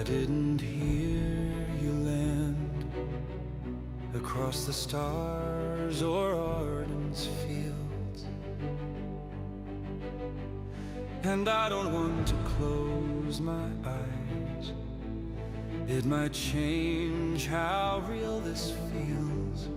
I didn't hear you land across the stars or Arden's fields, and I don't want to close my eyes. It might change how real this feels.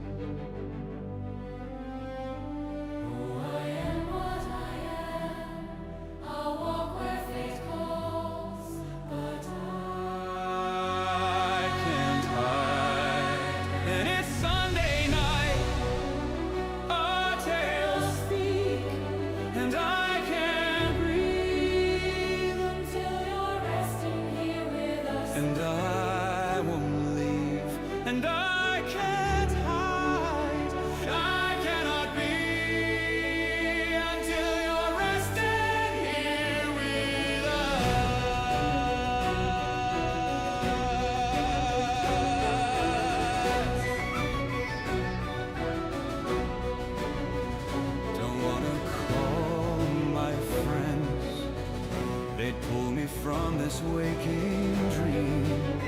From this waking dream,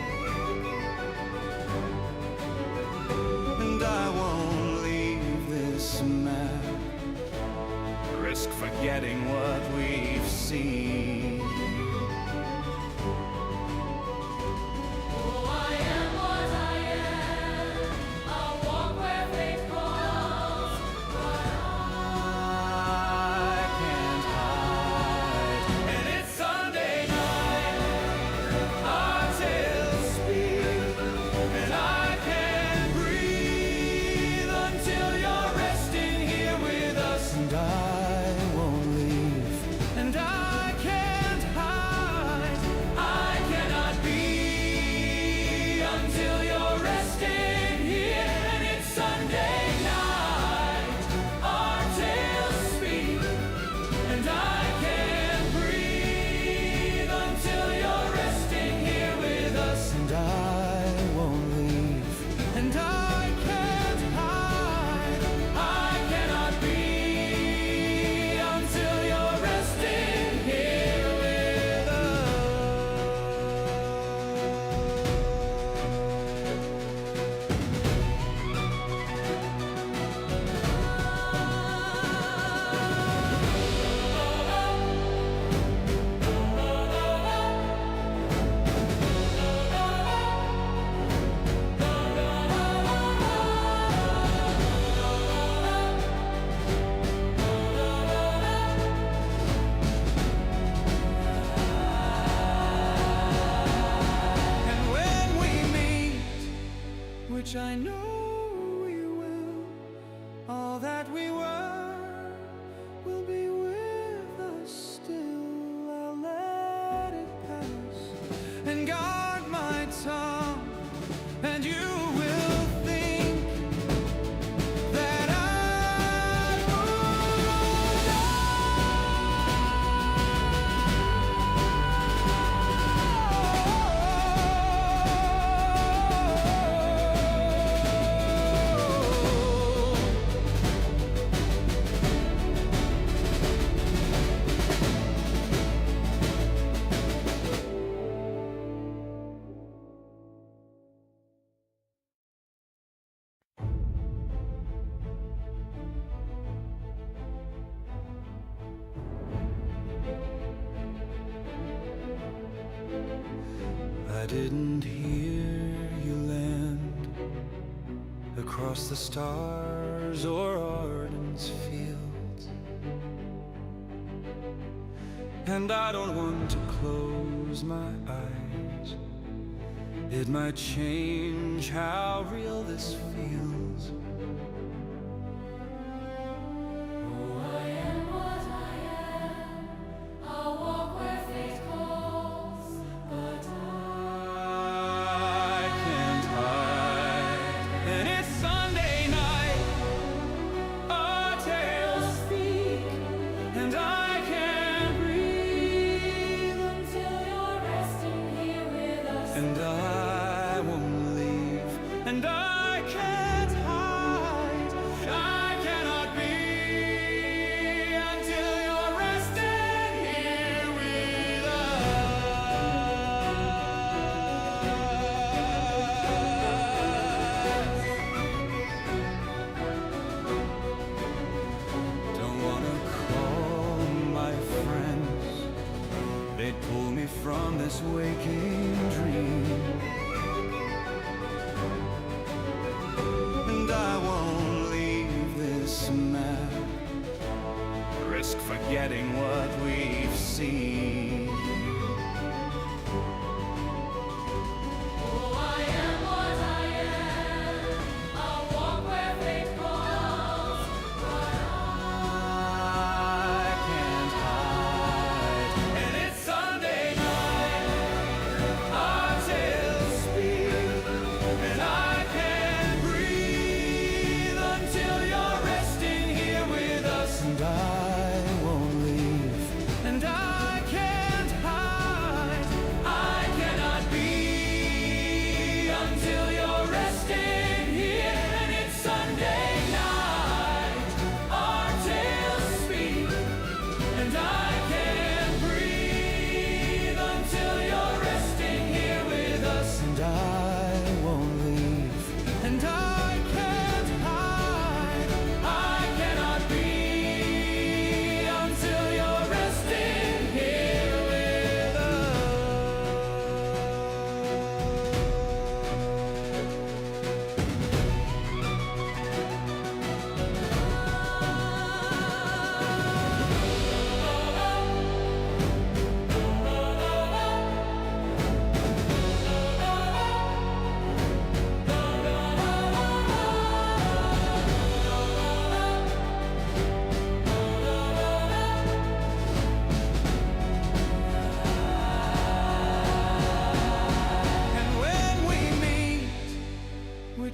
and I won't leave this map, risk forgetting what we've seen. Which I know we will, all that we were will be with us still. I'll let it pass and guard my tongue, and you will think that I moved I didn't hear you land across the stars or Arden's fields, and I don't want to close my eyes. It might change how real this feels. And I won't leave, and I can't hide. I cannot be until you're resting here with us.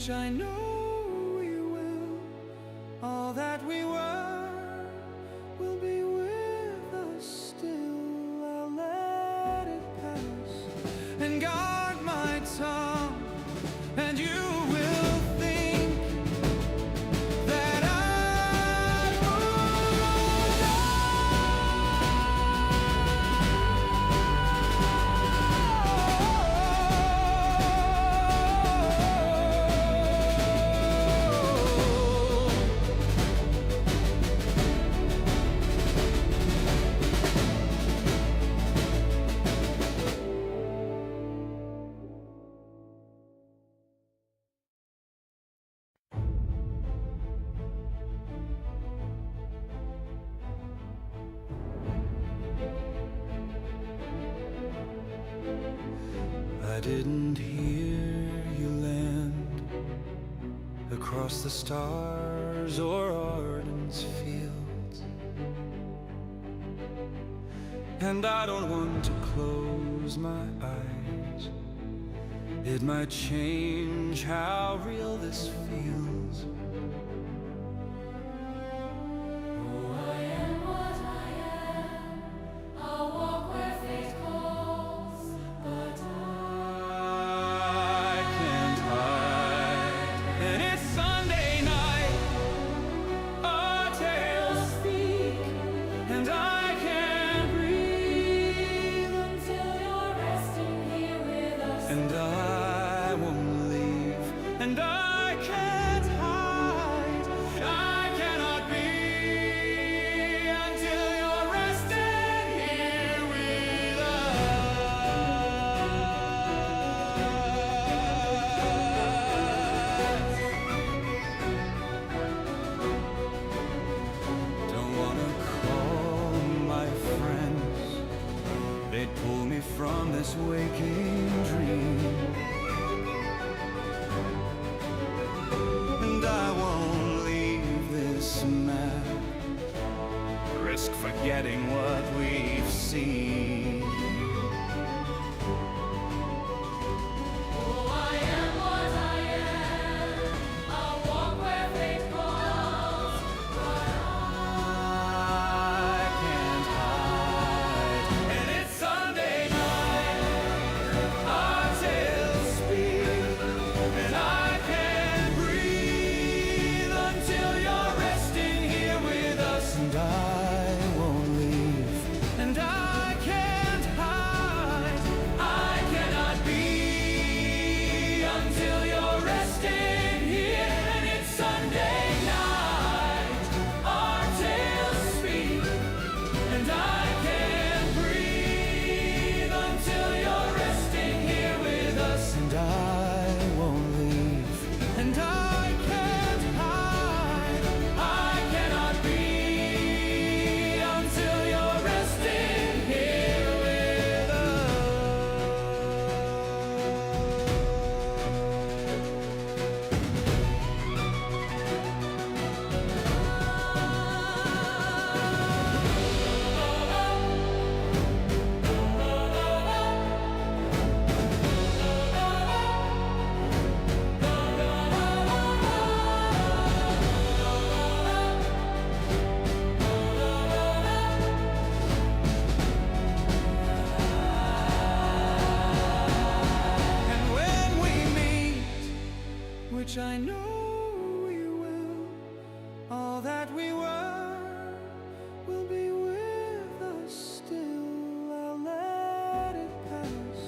which I know we will. All that we were will be with us still. I'll let it pass and guard my tongue, and you will think that I moved I didn't hear you land across the stars or Arden's fields, and I don't want to close my eyes. It might change how real this feels. And I won't leave, and I can't hide. I cannot be until you're resting here with us. Don't wanna call my friends, they'd pull me from this waking dream. And I won't leave this map, risk forgetting what we've seen. Oh, I am what I am. I'll walk where fate calls, but I can't hide. And it's Sunday night, our tales speak, and I can't breathe until you're resting here with us. And I won't leave, and I can't hide. I cannot be until you're resting here. And it's Sunday night, our tales speak, and I can't breathe until you're resting here with us. And I won't leave, and I can't hide. I cannot be until you're resting here with us. And when we meet, which I know we will, all that we were will be with us still. I'll let it pass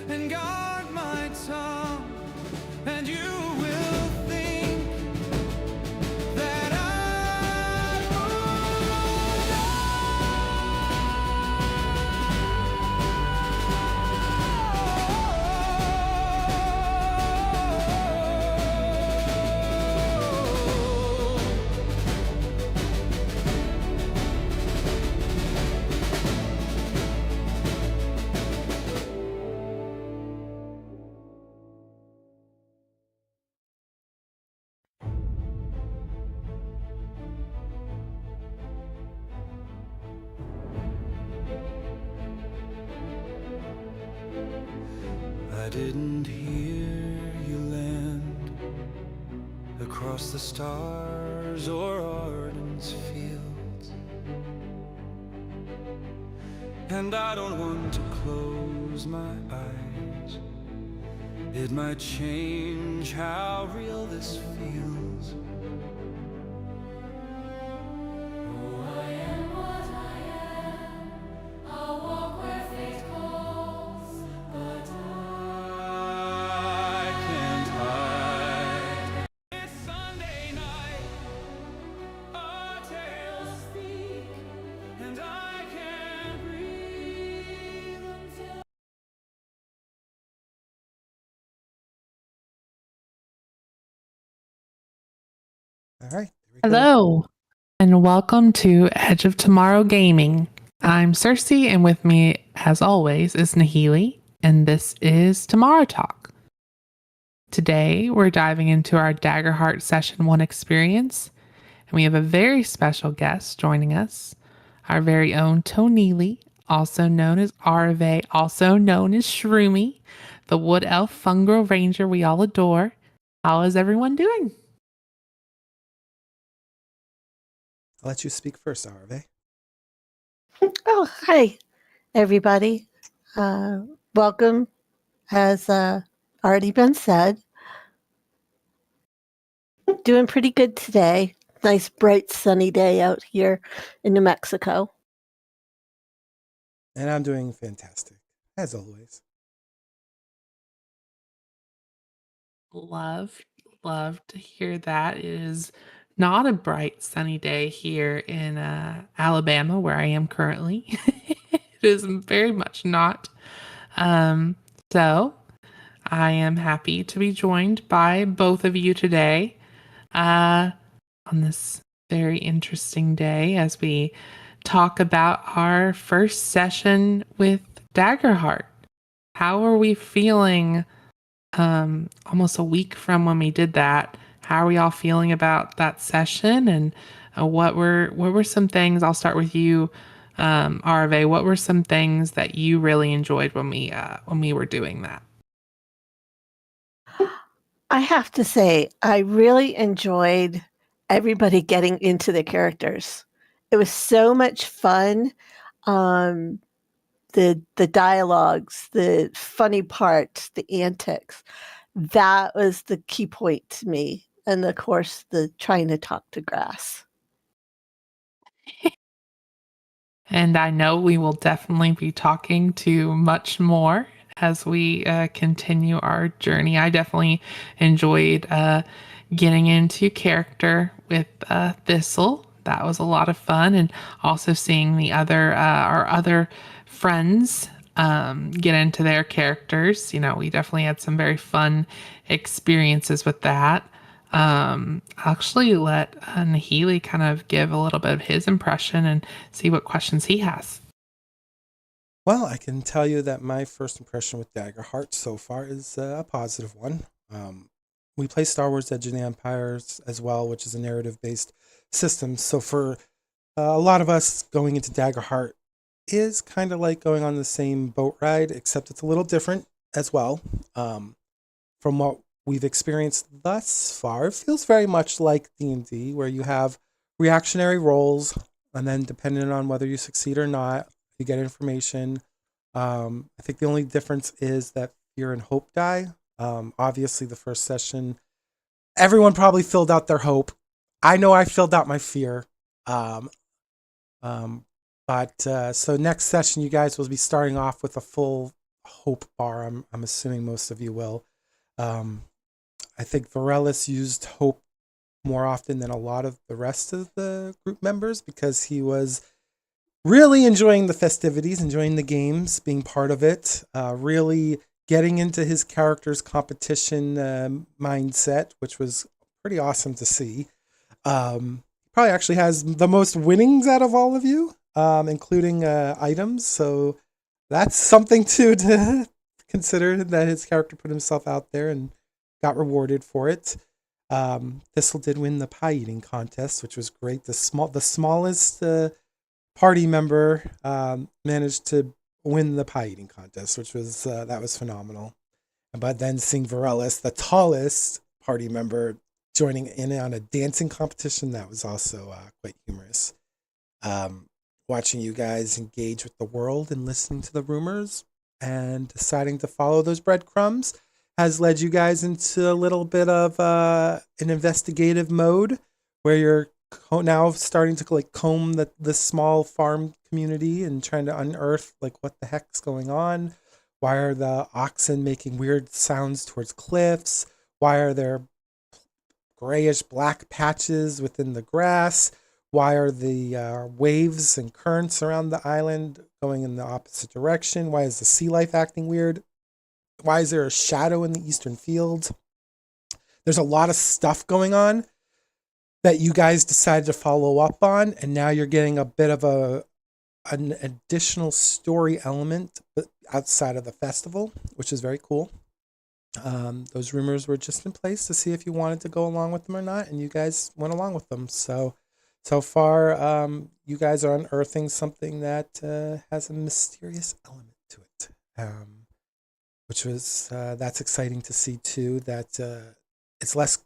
and guard my tongue, and you will think that I I didn't hear you land across the stars or Arden's fields. And I don't want to close my eyes. It might change how real this feels. Oh, I am what I am. I'll walk where fate calls, but I can't hide. It's Sunday night, our tales speak, and I can't breathe until All right. There we go. Hello, and welcome to Edge of Tomorrow Gaming. I'm Sersei, and with me, as always, is Nahele, and this is Tomorrow Talk. Today, we're diving into our DaggerHeart Session 1 experience, and we have a very special guest joining us, our very own Tonili, also known as Arve, also known as Shroomy, the Wood Elf Fungal Ranger we all adore. How is everyone doing? I'll let you speak first, Arve. Oh, hi, everybody. Welcome, has already been said. Doing pretty good today. Nice, bright, sunny day out here in New Mexico. And I'm doing fantastic, as always. Love to hear that. It is not a bright sunny day here in Alabama, where I am currently. It is very much not. So I am happy to be joined by both of you today on this very interesting day as we talk about our first session with DaggerHeart. How are we feeling almost a week from when we did that? How are we all feeling about that session, and what were some things? I'll start with you, Arve. What were some things that you really enjoyed when we were doing that? I have to say, I really enjoyed everybody getting into the characters. It was so much fun. The dialogues, the funny parts, the antics. That was the key point to me. And of course, the trying to talk to grass. And I know we will definitely be talking to much more as we continue our journey. I definitely enjoyed getting into character with Thistle. That was a lot of fun, and also seeing the our other friends get into their characters. You know, we definitely had some very fun experiences with that. I'll actually let Nahele kind of give a little bit of his impression and see what questions he has. Well, I can tell you that my first impression with DaggerHeart so far is a positive one. We play Star Wars Edge of the Empires as well, which is a narrative-based system. So for a lot of us, going into DaggerHeart is kind of like going on the same boat ride, except it's a little different as well. From what we've experienced thus far, it feels very much like D&D, where you have reactionary rolls, and then depending on whether you succeed or not, you get information. I think the only difference is that fear and hope die. Obviously, the first session, everyone probably filled out their hope. I know I filled out my fear. But so next session, you guys will be starting off with a full hope bar. I'm assuming most of you will. I think Vaeryndel used hope more often than a lot of the rest of the group members because he was really enjoying the festivities, enjoying the games, being part of it, really getting into his character's competition mindset, which was pretty awesome to see. Probably actually has the most winnings out of all of you, including items. So that's something to consider, that his character put himself out there and got rewarded for it. Thistle did win the pie eating contest, which was great. The smallest party member managed to win the pie eating contest, which was that was phenomenal. But then seeing Vaeryndel, the tallest party member, joining in on a dancing competition that was also quite humorous. Watching you guys engage with the world and listening to the rumors and deciding to follow those breadcrumbs has led you guys into a little bit of an investigative mode where you're now starting to like comb the small farm community and trying to unearth like what the heck's going on. Why are the oxen making weird sounds towards cliffs? Why are there grayish black patches within the grass? Why are the waves and currents around the island going in the opposite direction? Why is the sea life acting weird? Why is there a shadow in the eastern fields? There's a lot of stuff going on that you guys decided to follow up on, and now you're getting a bit of an additional story element outside of the festival, which is very cool. Those rumors were just in place to see if you wanted to go along with them or not, and you guys went along with them. So far, you guys are unearthing something that has a mysterious element to it, which was that's exciting to see too. That it's less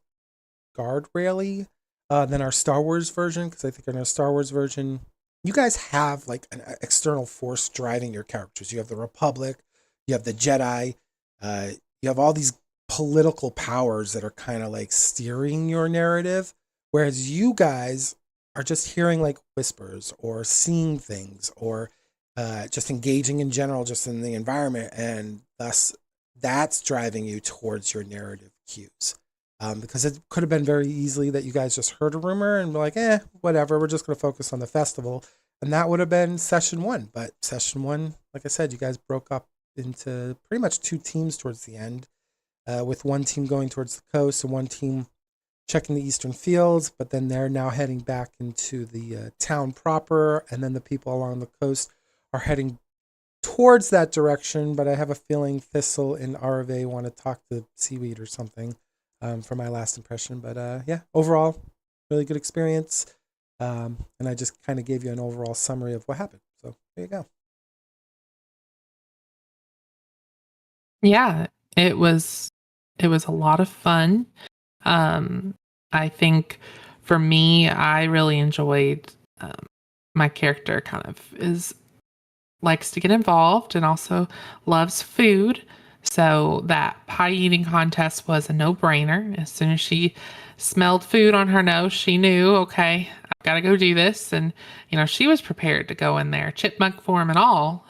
guardrail-y than our Star Wars version, because I think in our Star Wars version, you guys have like an external force driving your characters. You have the Republic, you have the Jedi, you have all these political powers that are kind of like steering your narrative, whereas you guys are just hearing like whispers or seeing things or just engaging in general, just in the environment, and thus that's driving you towards your narrative cues. Because it could have been very easily that you guys just heard a rumor and were like, whatever, we're just going to focus on the festival. And that would have been session one. But session one, like I said, you guys broke up into pretty much two teams towards the end, with one team going towards the coast and one team checking the eastern fields. But then they're now heading back into the town proper. And then the people along the coast are heading towards that direction. But I have a feeling Thistle and RV want to talk to Seaweed or something. For my last impression, but overall, really good experience. And I just kind of gave you an overall summary of what happened. So there you go. Yeah, it was a lot of fun. I think for me, I really enjoyed my character kind of likes to get involved and also loves food. So that pie eating contest was a no-brainer. As soon as she smelled food on her nose, she knew, okay, I've got to go do this. And, she was prepared to go in there, chipmunk form and all,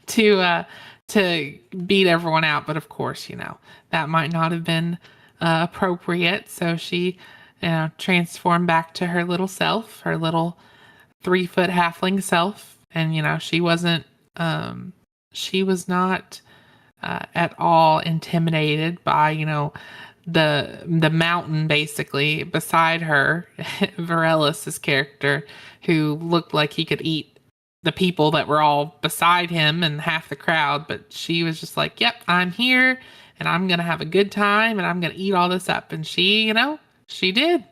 to beat everyone out. But of course, that might not have been appropriate. So she, transformed back to her little self, her little 3-foot halfling self. And, she was not at all intimidated by, the mountain basically beside her, Vaeryndel character, who looked like he could eat the people that were all beside him and half the crowd. But she was just like, yep, I'm here and I'm going to have a good time and I'm going to eat all this up. And she, she did.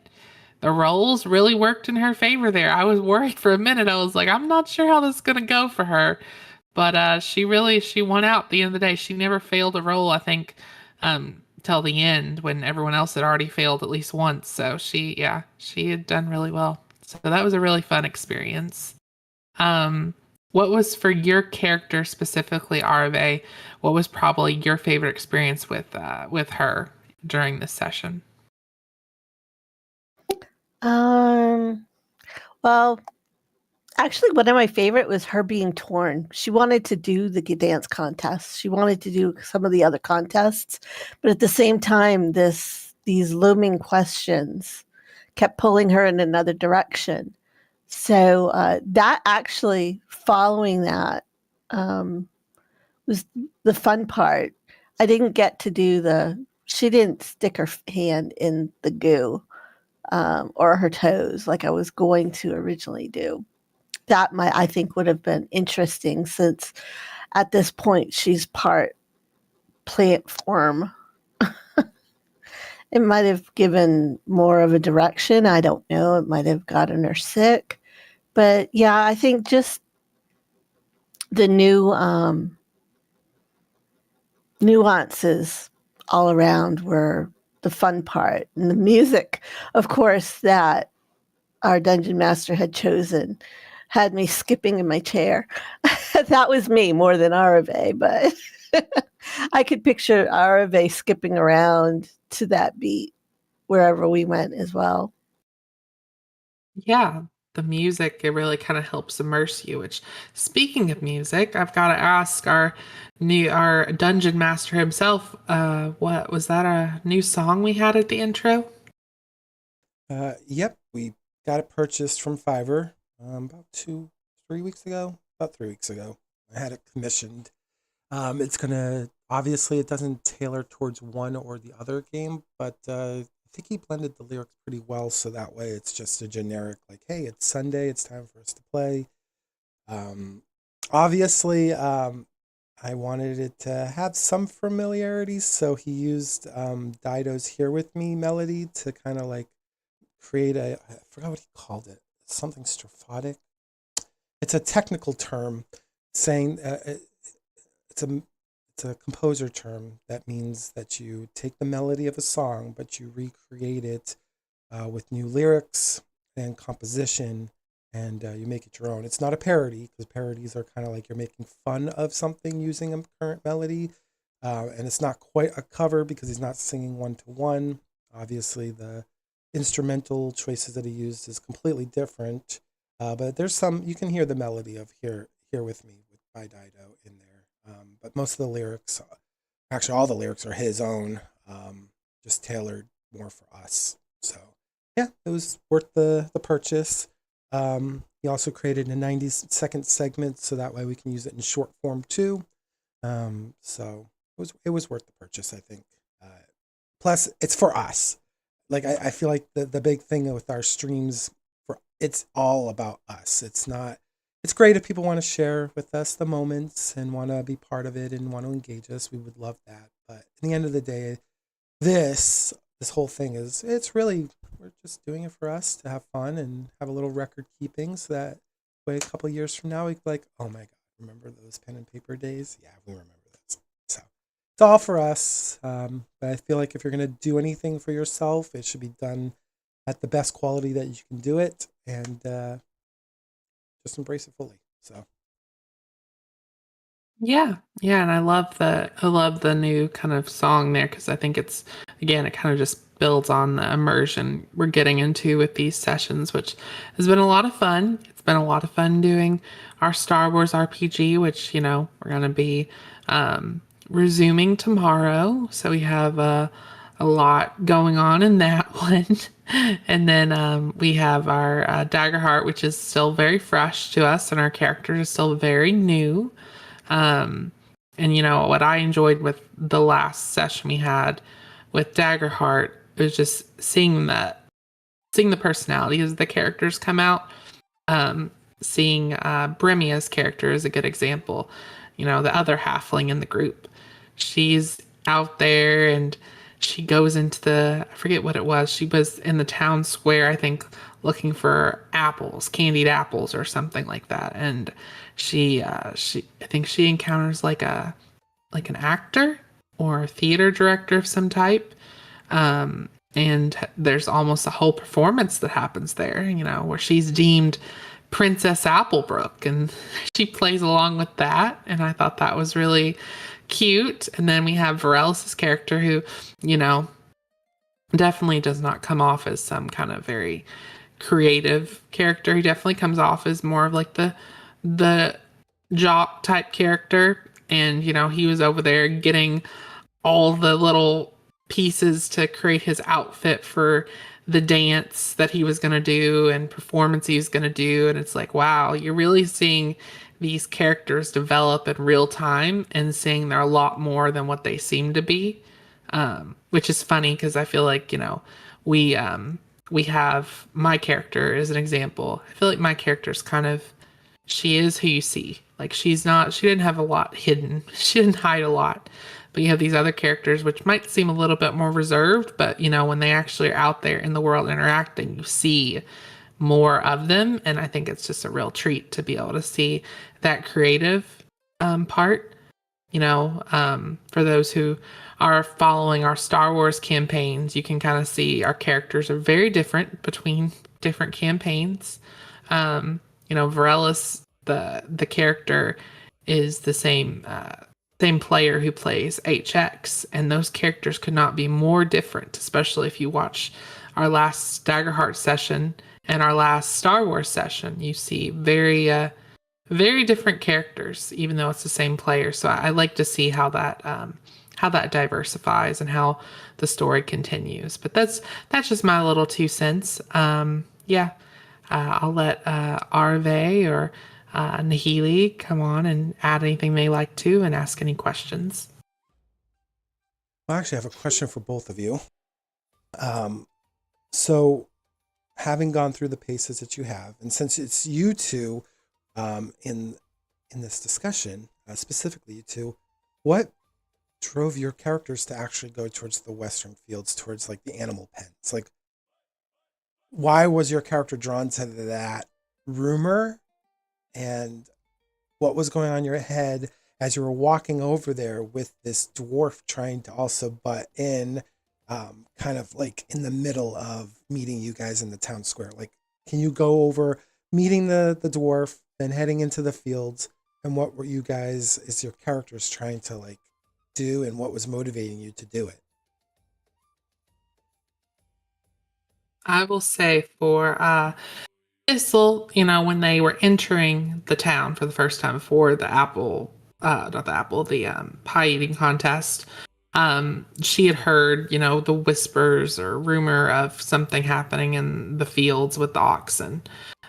The rolls really worked in her favor there. I was worried for a minute. I was like, I'm not sure how this is going to go for her. But she won out at the end of the day. She never failed a roll, I think, till the end when everyone else had already failed at least once. So she had done really well. So that was a really fun experience. What was for your character specifically, RV? What was probably your favorite experience with her during this session? Well, actually, one of my favorite was her being torn. She wanted to do the dance contest. She wanted to do some of the other contests, but at the same time, these looming questions kept pulling her in another direction. So that actually, following that, was the fun part. I didn't get to do she didn't stick her hand in the goo or her toes like I was going to originally do. That I think would have been interesting, since at this point she's part plant form. It might have given more of a direction. I don't know. It might have gotten her sick. But yeah, I think just the new nuances all around were the fun part. And the music, of course, that our dungeon master had chosen had me skipping in my chair. That was me more than Arave, but I could picture Arave skipping around to that beat wherever we went as well. Yeah, the music, it really kind of helps immerse you, which speaking of music, I've got to ask our dungeon master himself, what was that, a new song we had at the intro? Yep, we got it purchased from Fiverr about 3 weeks ago. About 3 weeks ago, I had it commissioned. It's gonna obviously it doesn't tailor towards one or the other game, but I think he blended the lyrics pretty well, so that way it's just a generic like, "Hey, it's Sunday, it's time for us to play." Um, obviously, I wanted it to have some familiarity, so he used Dido's "Here with Me" melody to kind of like create I forgot what he called it. Something strophotic. It's a technical term saying it's a it's a composer term that means that you take the melody of a song, but you recreate it with new lyrics and composition, and you make it your own. It's not a parody because parodies are kind of like you're making fun of something using a current melody, and it's not quite a cover because he's not singing one to one. Obviously, the instrumental choices that he used is completely different, but there's some you can hear the melody of "Here with Me" by Dido in there. But most of the lyrics, actually all the lyrics are his own, just tailored more for us. So yeah, it was worth the purchase. He also created a 90-second segment so that way we can use it in short form too. So it was worth the purchase, I think. Plus, it's for us. Like I feel like the big thing with our streams, it's all about us. It's great if people want to share with us the moments and want to be part of it and want to engage us. We would love that. But in the end of the day, this whole thing it's really we're just doing it for us to have fun and have a little record keeping so that way a couple of years from now we can like, oh my god, remember those pen and paper days? Yeah, we remember those. So it's all for us. But I feel like if you're gonna do anything for yourself, it should be done at the best quality that you can do it, and just embrace it fully. So Yeah, yeah, and I love the new kind of song there because I think it's again it kind of just builds on the immersion we're getting into with these sessions, which has been a lot of fun. It's been a lot of fun doing our Star Wars RPG, which we're gonna be resuming tomorrow, so we have a lot going on in that one. And then we have our DaggerHeart, which is still very fresh to us, and our characters are still very new. Um, and what I enjoyed with the last session we had with Daggerheart was just seeing the personalities of the characters come out. Seeing Bremia's character is a good example. The other halfling in the group. She's out there and she goes into I forget what it was. She was in the town square, I think, looking for apples, candied apples or something like that. And I think she encounters like an actor or a theater director of some type. And there's almost a whole performance that happens there, where she's deemed Princess Applebrook and she plays along with that. And I thought that was really cute. And then we have Vaeryndel character who, definitely does not come off as some kind of very creative character. He definitely comes off as more of like the jock type character. And, he was over there getting all the little pieces to create his outfit for the dance that he was going to do and performance he was going to do. And it's like, wow, you're really seeing these characters develop in real time and seeing they're a lot more than what they seem to be. Which is funny because I feel like, we have my character as an example. I feel like my character's kind of, she is who you see. Like she didn't have a lot hidden. She didn't hide a lot. But you have these other characters which might seem a little bit more reserved, but when they actually are out there in the world interacting, you see more of them. And I think it's just a real treat to be able to see that creative part. For those who are following our Star Wars campaigns, you can kind of see our characters are very different between different campaigns. Varellis, the character, is the same player who plays HX, and those characters could not be more different, especially if you watch our last DaggerHeart session and our last Star Wars session. You see very different characters, even though it's the same player. So I like to see how that diversifies and how the story continues. But that's just my little 2 cents. I'll let Arve or Nahele come on and add anything they like to and ask any questions. Well, actually, I have a question for both of you. So, having gone through the paces that you have, and since it's you two in this discussion, specifically you two, what drove your characters to actually go towards the western fields, towards like the animal pens? Like, why was your character drawn to that rumor, and what was going on in your head as you were walking over there with this dwarf trying to also butt in, kind of like in the middle of meeting you guys in the town square? Like, can you go over meeting the dwarf, then heading into the fields, and what were you guys, is your characters trying to like do, and what was motivating you to do it? I will say for Thistle, when they were entering the town for the first time before the pie eating contest, she had heard, the whispers or rumor of something happening in the fields with the oxen.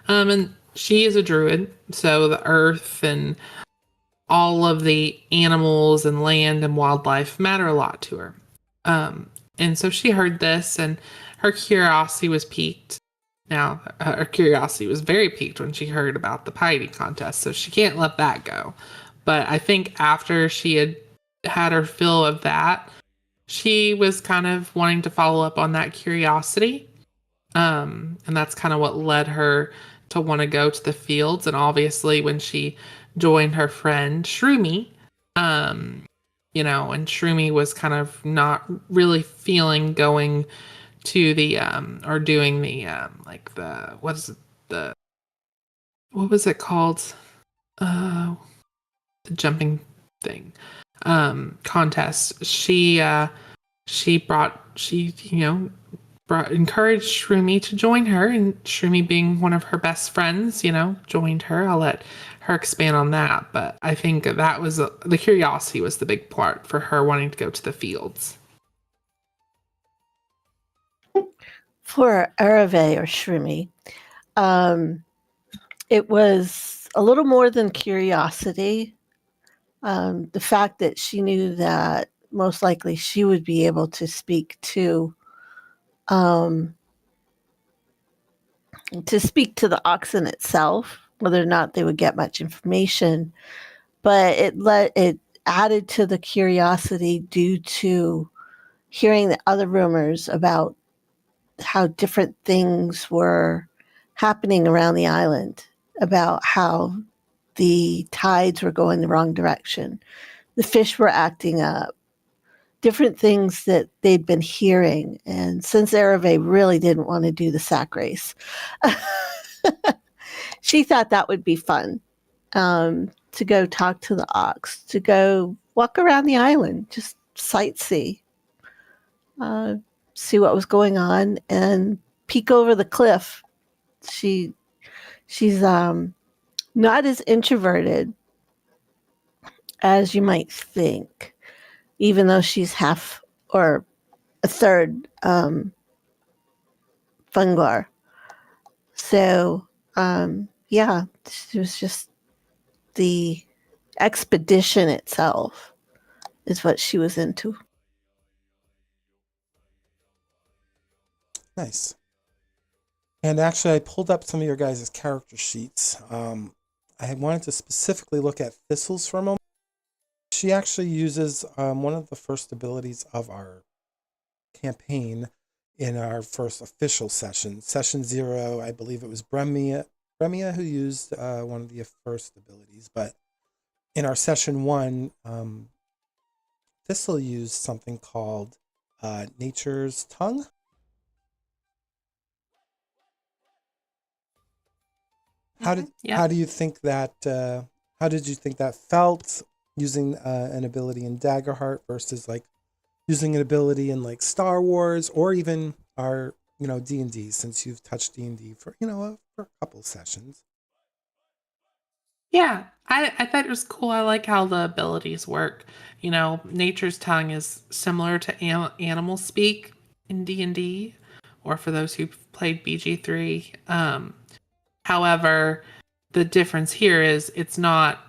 And she is a druid, so the earth and all of the animals and land and wildlife matter a lot to her. And so she heard this, and her curiosity was piqued. Now, her curiosity was very piqued when she heard about the pie eating contest, so she can't let that go. But I think after she had her fill of that, she was kind of wanting to follow up on that curiosity. And that's kind of what led her to want to go to the fields. And obviously when she joined her friend Shroomy, and Shroomy was kind of not really feeling going to the or doing the what was it called, the jumping thing contest. She encouraged Shroomy to join her, and Shroomy, being one of her best friends, joined her. I'll let her expand on that, but I think that was the curiosity was the big part for her wanting to go to the fields. For Arave or Shroomy, it was a little more than curiosity. The fact that she knew that most likely she would be able to speak to the oxen itself, whether or not they would get much information, but it added to the curiosity due to hearing the other rumors about how different things were happening around the island, about how the tides were going the wrong direction, the fish were acting up, different things that they'd been hearing. And since Arave really didn't want to do the sack race, she thought that would be fun, to go talk to the ox, to go walk around the island, just sightsee, see what was going on, and peek over the cliff. She's not as introverted as you might think, even though she's half or a third Fungar. So, it was just the expedition itself is what she was into. Nice. And actually, I pulled up some of your guys' character sheets. I wanted to specifically look at Thistles for a moment. She actually uses one of the first abilities of our campaign in our first official session. Session 0, I believe it was Bremia who used one of the first abilities. But in our session 1, Thistle used something called Nature's Tongue. How did Yeah. how do you think that how did you think that felt using an ability in DaggerHeart versus like using an ability in like Star Wars or even our D&D, since you've touched D&D for for a couple sessions? Yeah, I thought it was cool. I like how the abilities work. Nature's tongue is similar to animal speak in D&D, or for those who've played BG3. However, the difference here is it's not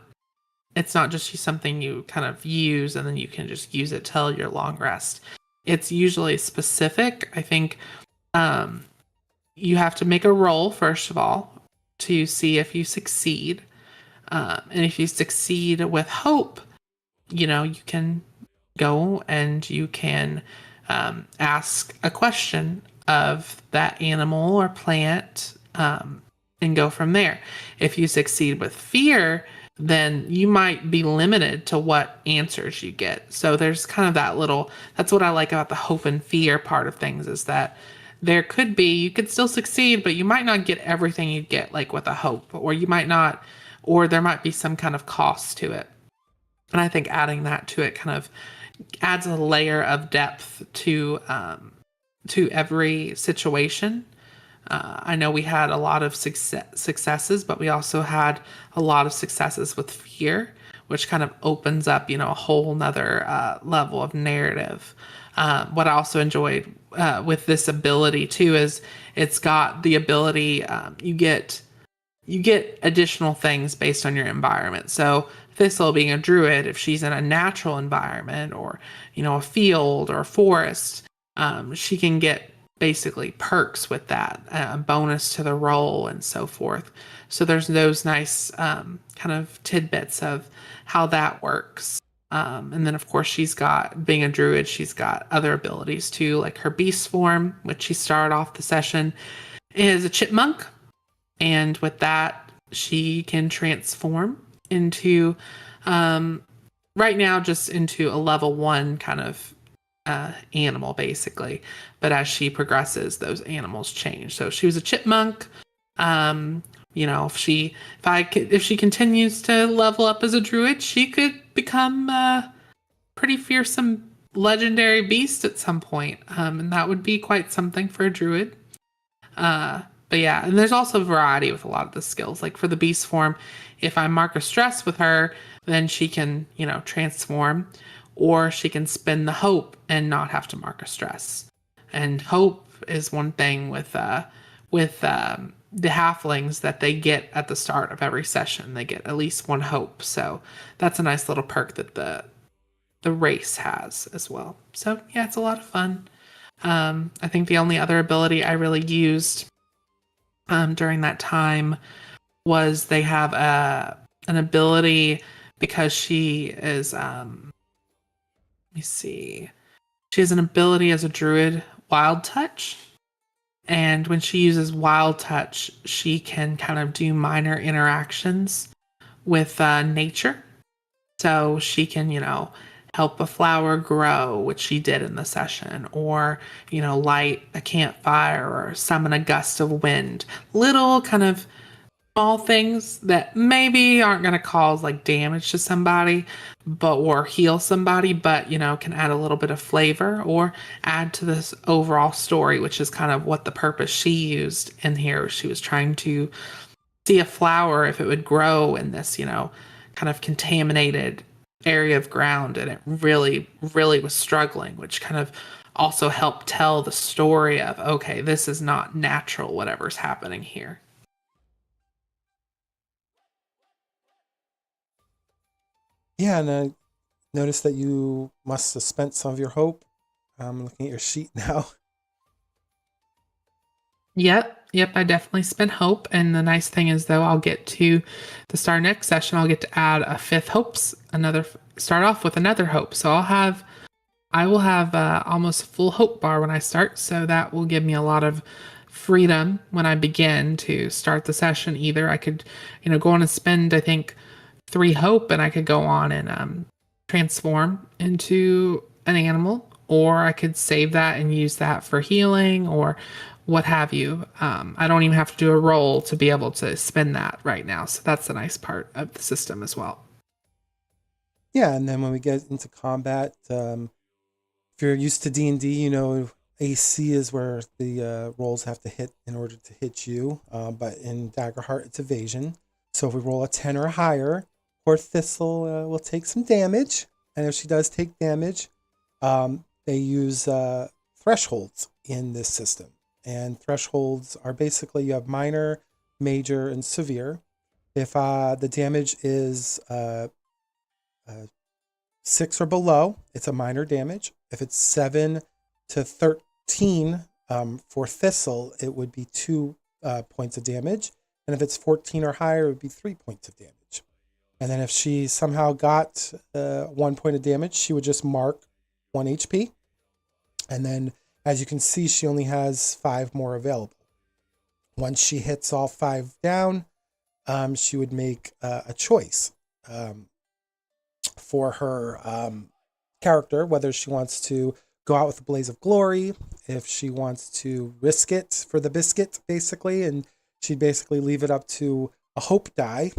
just something you kind of use and then you can just use it till your long rest. It's usually specific. I think you have to make a roll first of all to see if you succeed. And if you succeed with hope, you can go and you can ask a question of that animal or plant and go from there. If you succeed with fear, then you might be limited to what answers you get. So there's kind of that's what I like about the hope and fear part of things, is that you could still succeed, but you might not get everything you get like with a hope, or you might not, or there might be some kind of cost to it. And I think adding that to it kind of adds a layer of depth to every situation. I know we had a lot of successes, but we also had a lot of successes with fear, which kind of opens up, a whole nother level of narrative. What I also enjoyed with this ability too is it's got the ability, you get additional things based on your environment. So Thistle, being a druid, if she's in a natural environment or a field or a forest, she can get basically perks with that, a bonus to the roll and so forth. So there's those nice kind of tidbits of how that works. And then of course being a druid, she's got other abilities too, like her beast form, which she started off the session is a chipmunk. And with that, she can transform into, right now, just into a level 1 kind of animal, basically. But as she progresses, those animals change. So she was a chipmunk. If she continues to level up as a druid, she could become a pretty fearsome legendary beast at some point. And that would be quite something for a druid. But yeah, and there's also variety with a lot of the skills. Like for the beast form, if I mark a stress with her, then she can, transform, or she can spin the hope and not have to mark a stress. And hope is one thing with the halflings that they get at the start of every session. They get at least 1 hope. So that's a nice little perk that the race has as well. So yeah, it's a lot of fun. I think the only other ability I really used during that time was they have an ability, because she is let me see, she has an ability as a druid, Wild Touch, and when she uses Wild Touch, she can kind of do minor interactions with nature. So she can help a flower grow, which she did in the session, or light a campfire or summon a gust of wind. Little kind of small things that maybe aren't going to cause like damage to somebody, or heal somebody, but can add a little bit of flavor or add to this overall story, which is kind of what the purpose she used in here. She was trying to see a flower, if it would grow in this kind of contaminated area of ground, and it really was struggling, which kind of also helped tell the story of, okay, this is not natural, whatever's happening here. Yeah, and I noticed that you must have spent some of your hope. I'm looking at your sheet now. Yep, I definitely spent hope. And the nice thing is, though, I'll get to the start next session, I'll get to add a 5th hopes, start off with another hope. So I will have almost full hope bar when I start. So that will give me a lot of freedom when I begin to start the session. Either I could, go on and spend, I think, 3 hope, and I could go on and transform into an animal, or I could save that and use that for healing or what have you. I don't even have to do a roll to be able to spend that right now. So that's the nice part of the system as well. Yeah, and then when we get into combat, if you're used to D&D, you know AC is where the rolls have to hit in order to hit you. But in DaggerHeart, it's evasion. So if we roll a 10 or higher, poor Thistle will take some damage. And if she does take damage, they use thresholds in this system. And thresholds are basically you have minor, major, and severe. If the damage is 6 or below, it's a minor damage. If it's 7 to 13 for Thistle, it would be 2 points of damage. And if it's 14 or higher, it would be 3 points of damage. And then if she somehow got 1 point of damage, she would just mark 1 HP. And then, as you can see, she only has 5 more available. Once she hits all 5 down, she would make a choice for her character, whether she wants to go out with a blaze of glory, if she wants to risk it for the biscuit, basically, and she'd basically leave it up to a hope die,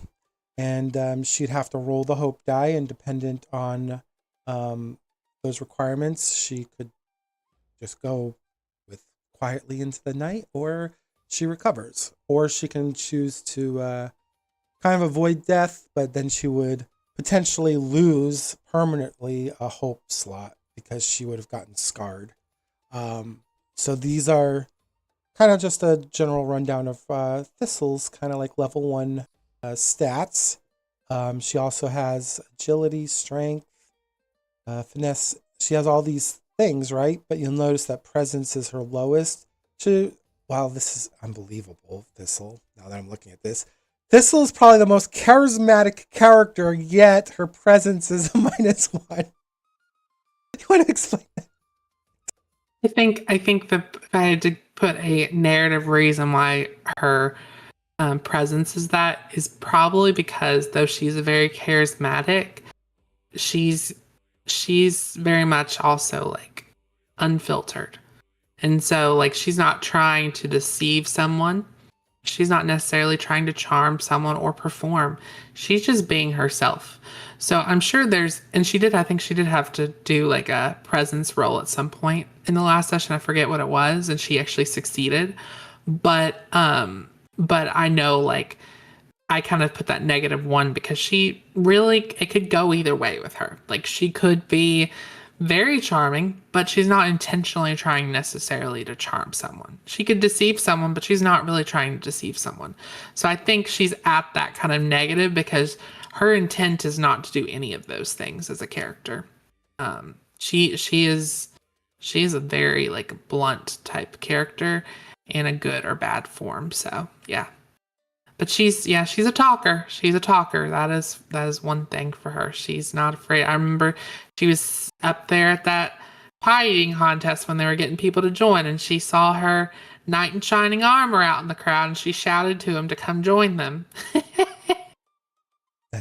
and she'd have to roll the hope die, and dependent on those requirements, she could just go with quietly into the night, or she recovers, or she can choose to kind of avoid death, but then she would potentially lose permanently a hope slot because she would have gotten scarred. So these are kind of just a general rundown of Thistle's kind of like level 1 stats. She also has agility, strength, finesse. She has all these things, right? But you'll notice that presence is her lowest. Wow, this is unbelievable, Thistle, now that I'm looking at this. Thistle is probably the most charismatic character, yet her presence is a -1. You want to explain that? I think that if I had to put a narrative reason why her presence is that, is probably because though she's a very charismatic, she's very much also like unfiltered. And so like she's not trying to deceive someone. She's not necessarily trying to charm someone or perform. She's just being herself. So I'm sure I think she did have to do like a presence roll at some point in the last session. I forget what it was, and she actually succeeded. But I know like I kind of put that -1 because she really, it could go either way with her. Like she could be very charming, but she's not intentionally trying necessarily to charm someone. She could deceive someone, but she's not really trying to deceive someone. So I think she's at that kind of negative because her intent is not to do any of those things as a character. She is a very like blunt type character in a good or bad form. So yeah. But she's a talker. She's a talker. That is one thing for her. She's not afraid. I remember she was up there at that pie eating contest when they were getting people to join, and she saw her knight in shining armor out in the crowd, and she shouted to him to come join them.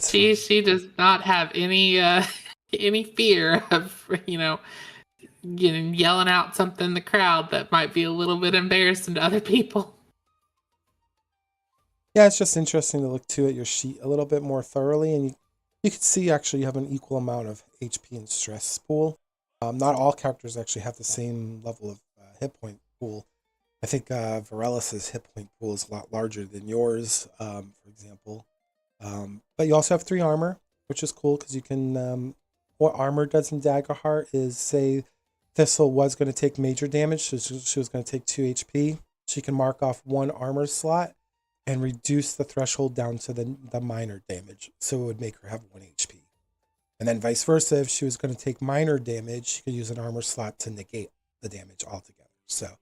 She does not have any fear of yelling out something in the crowd that might be a little bit embarrassing to other people. Yeah, it's just interesting to look at your sheet a little bit more thoroughly, and you can see actually you have an equal amount of HP and stress pool. Not all characters actually have the same level of hit point pool. I think Vaeryndel hit point pool is a lot larger than yours, for example. But you also have 3 armor, which is cool because you can. What armor does in DaggerHeart is say Thistle was going to take major damage, so she was going to take 2 HP. She can mark off 1 armor slot and reduce the threshold down to the minor damage. So it would make her have 1 HP. And then vice versa, if she was going to take minor damage, she could use an armor slot to negate the damage altogether. So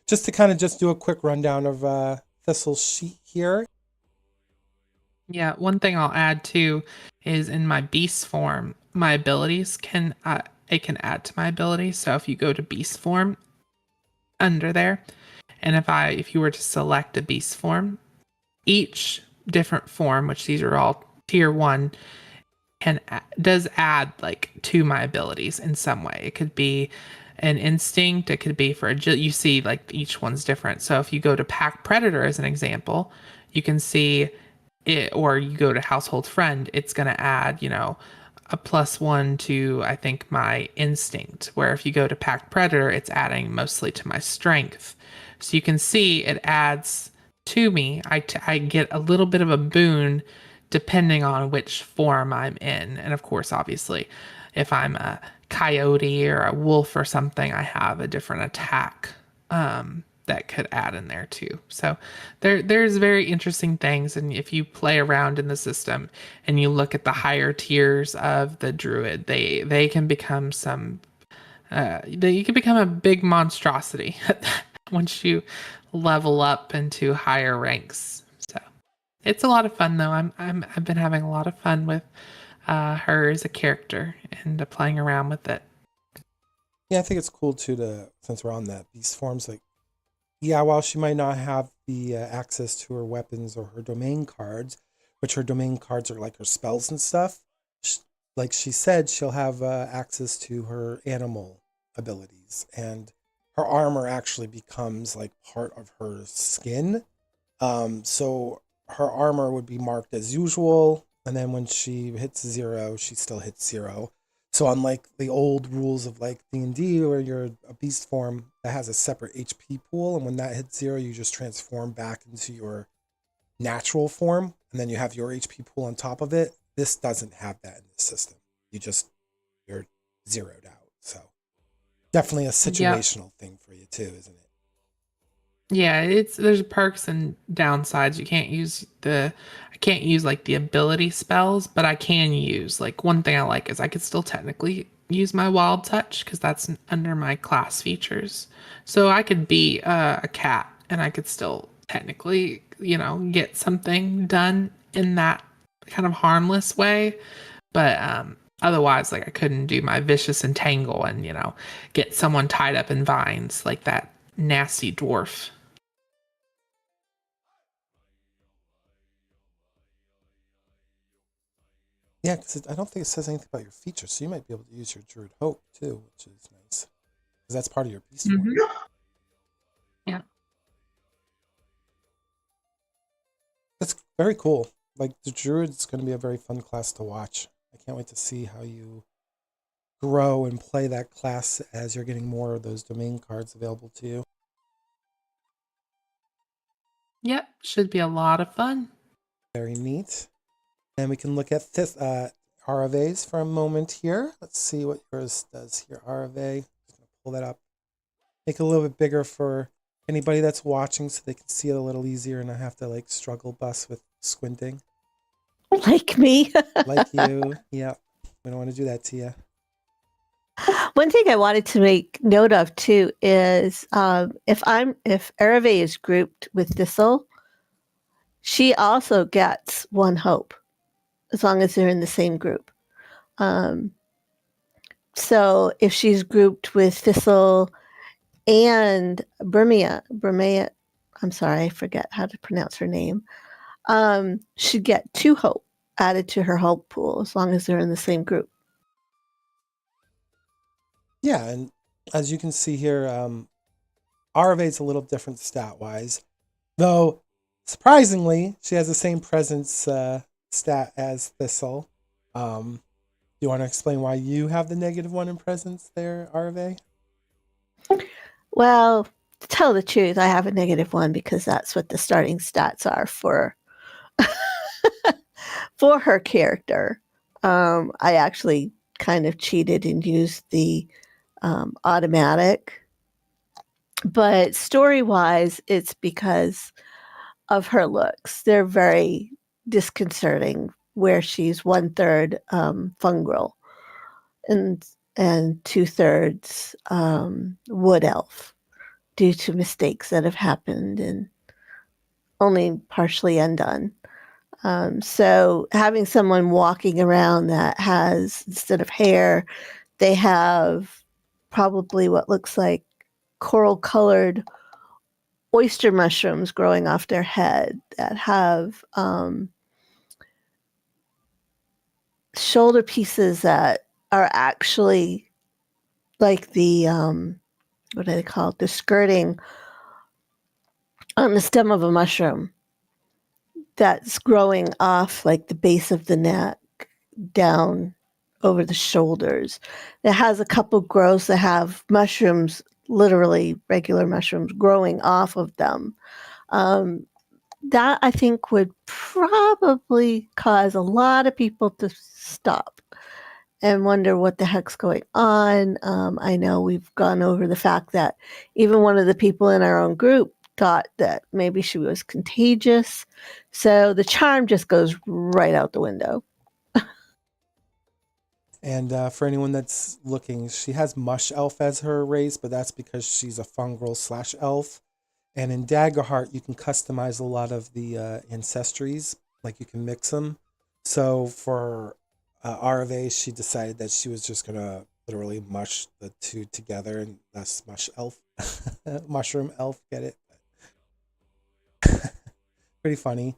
just to kind of just do a quick rundown of Thistle's sheet here. Yeah, one thing I'll add too is in my beast form, my abilities can add to my abilities. So if you go to beast form under there, and if you were to select a beast form, each different form, which these are all tier 1, does add like to my abilities in some way. It could be an instinct. It could be for you see like each one's different. So if you go to pack predator as an example, you can see it, or you go to household friend, it's going to add, a +1 to, I think, my instinct. Where if you go to pack predator, it's adding mostly to my strength. So you can see it adds to me. I get a little bit of a boon depending on which form I'm in. And of course, obviously, if I'm a coyote or a wolf or something, I have a different attack that could add in there too. So there's very interesting things. And if you play around in the system and you look at the higher tiers of the druid, they can become you can become a big monstrosity once you level up into higher ranks. So it's a lot of fun though. I've been having a lot of fun with her as a character and playing around with it. Yeah, I think it's cool too since we're on that, beast forms, like, yeah, while she might not have the access to her weapons or her domain cards, which her domain cards are like her spells and stuff, like she said, she'll have access to her animal abilities, and her armor actually becomes like part of her skin. So her armor would be marked as usual, and then when she hits 0, she still hits 0. So unlike the old rules of like D&D, where you're a beast form that has a separate HP pool, and when that hits 0, you just transform back into your natural form, and then you have your HP pool on top of it. This doesn't have that in the system. You're zeroed out. So definitely a situational thing for you too, isn't it? Yeah, there's perks and downsides. I can't use like the ability spells, but I can use, like, one thing I like is I could still technically use my wild touch because that's under my class features. So I could be a cat and I could still technically, get something done in that kind of harmless way. But otherwise, like, I couldn't do my vicious entangle and, get someone tied up in vines like that nasty dwarf. Yeah, because I don't think it says anything about your features, so you might be able to use your Druid Hope too, which is nice. Because that's part of your beast form. Yeah. That's very cool. Like, the Druid's going to be a very fun class to watch. I can't wait to see how you grow and play that class as you're getting more of those domain cards available to you. Yep, should be a lot of fun. Very neat. And we can look at this RFAs for a moment here. Let's see what yours does here. RFA. Just gonna pull that up. Make it a little bit bigger for anybody that's watching so they can see it a little easier and not have to like struggle bus with squinting. Like me. Like you. Yeah. We don't want to do that to you. One thing I wanted to make note of too is if Ereve is grouped with Thistle, she also gets 1 hope as long as they're in the same group. So if she's grouped with Thistle and Bremia, I'm sorry, I forget how to pronounce her name. She'd get 2 hope added to her hope pool as long as they're in the same group. Yeah, and as you can see here, RFA's a little different stat-wise. Though, surprisingly, she has the same presence stat as Thistle. Do you want to explain why you have the -1 in presence there, RFA? Well, to tell the truth, I have a -1 because that's what the starting stats are for for her character. I actually kind of cheated and used the automatic, but story-wise, it's because of her looks. They're very disconcerting, where she's 1/3 fungal and 2/3 wood elf due to mistakes that have happened and only partially undone. So having someone walking around that has, instead of hair, they have probably what looks like coral-colored oyster mushrooms growing off their head that have shoulder pieces that are actually like the what do they call it? The skirting on the stem of a mushroom that's growing off like the base of the neck down over the shoulders. It has a couple growths that have mushrooms, literally regular mushrooms, growing off of them. That I think would probably cause a lot of people to stop and wonder what the heck's going on. I know we've gone over the fact that even one of the people in our own group thought that maybe she was contagious. So the charm just goes right out the window. And for anyone that's looking, she has Mush Elf as her race, but that's because she's a fungal / elf. And in DaggerHeart, you can customize a lot of the ancestries, like you can mix them. So for RV, she decided that she was just gonna literally mush the two together, and thus Mush Elf, Mushroom Elf. Get it? Pretty funny.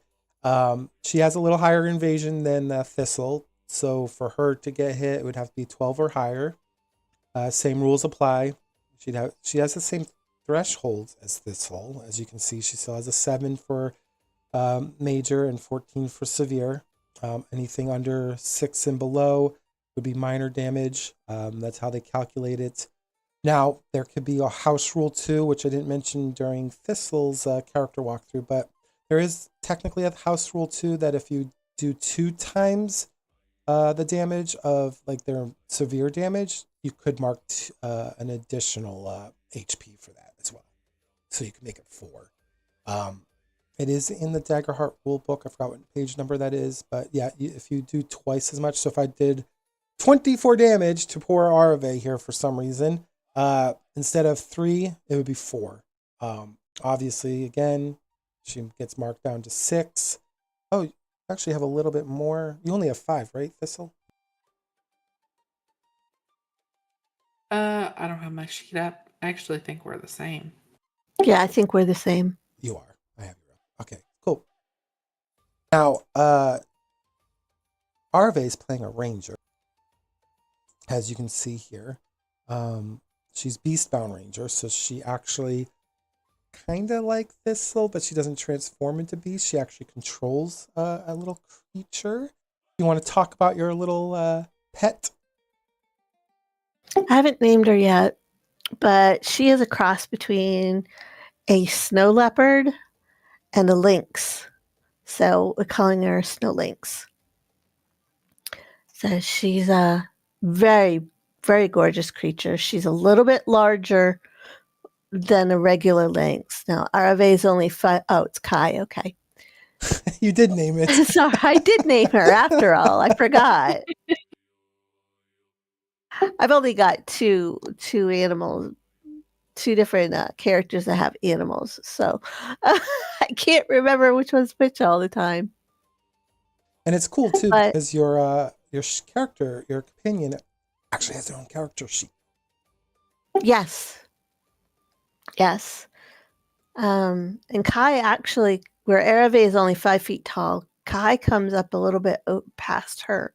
She has a little higher invasion than Thistle, so for her to get hit, it would have to be 12 or higher. Same rules apply. She has the same thresholds as Thistle. As you can see, she still has a 7 for major and 14 for severe. Anything under 6 and below would be minor damage. That's how they calculate it. Now, there could be a house rule too, which I didn't mention during Thistle's character walkthrough, but there is technically a house rule too that if you do 2 times the damage of like their severe damage, you could mark an additional HP for that as well. So you can make it 4. It is in the DaggerHeart rulebook. I forgot what page number that is, but yeah, if you do twice as much. So if I did 24 damage to poor Arve here for some reason, instead of 3, it would be 4. Obviously, again, she gets marked down to 6. Oh, you actually have a little bit more. You only have 5, right, Thistle? I don't have my sheet up. I actually think we're the same. Yeah, I think we're the same. You are. I have you. Okay, cool. Now, Arve is playing a ranger, as you can see here. She's Beastbound Ranger, so she actually kind of like Thistle, but she doesn't transform into beast. She actually controls a little creature. You want to talk about your little pet? I haven't named her yet, but she is a cross between a snow leopard and a lynx. So we're calling her Snow Lynx. So she's a very, very gorgeous creature. She's a little bit larger than a regular lynx. Now, RV is only 5. Oh, it's Kai. Okay. You did name it. Sorry, I did name her after all. I forgot. I've only got two animals, 2 different characters that have animals. So I can't remember which one's which all the time. And it's cool too But because your character, your companion, actually has their own character sheet. yes. Yes. And Kai actually, where Arave is only 5 feet tall, Kai comes up a little bit past her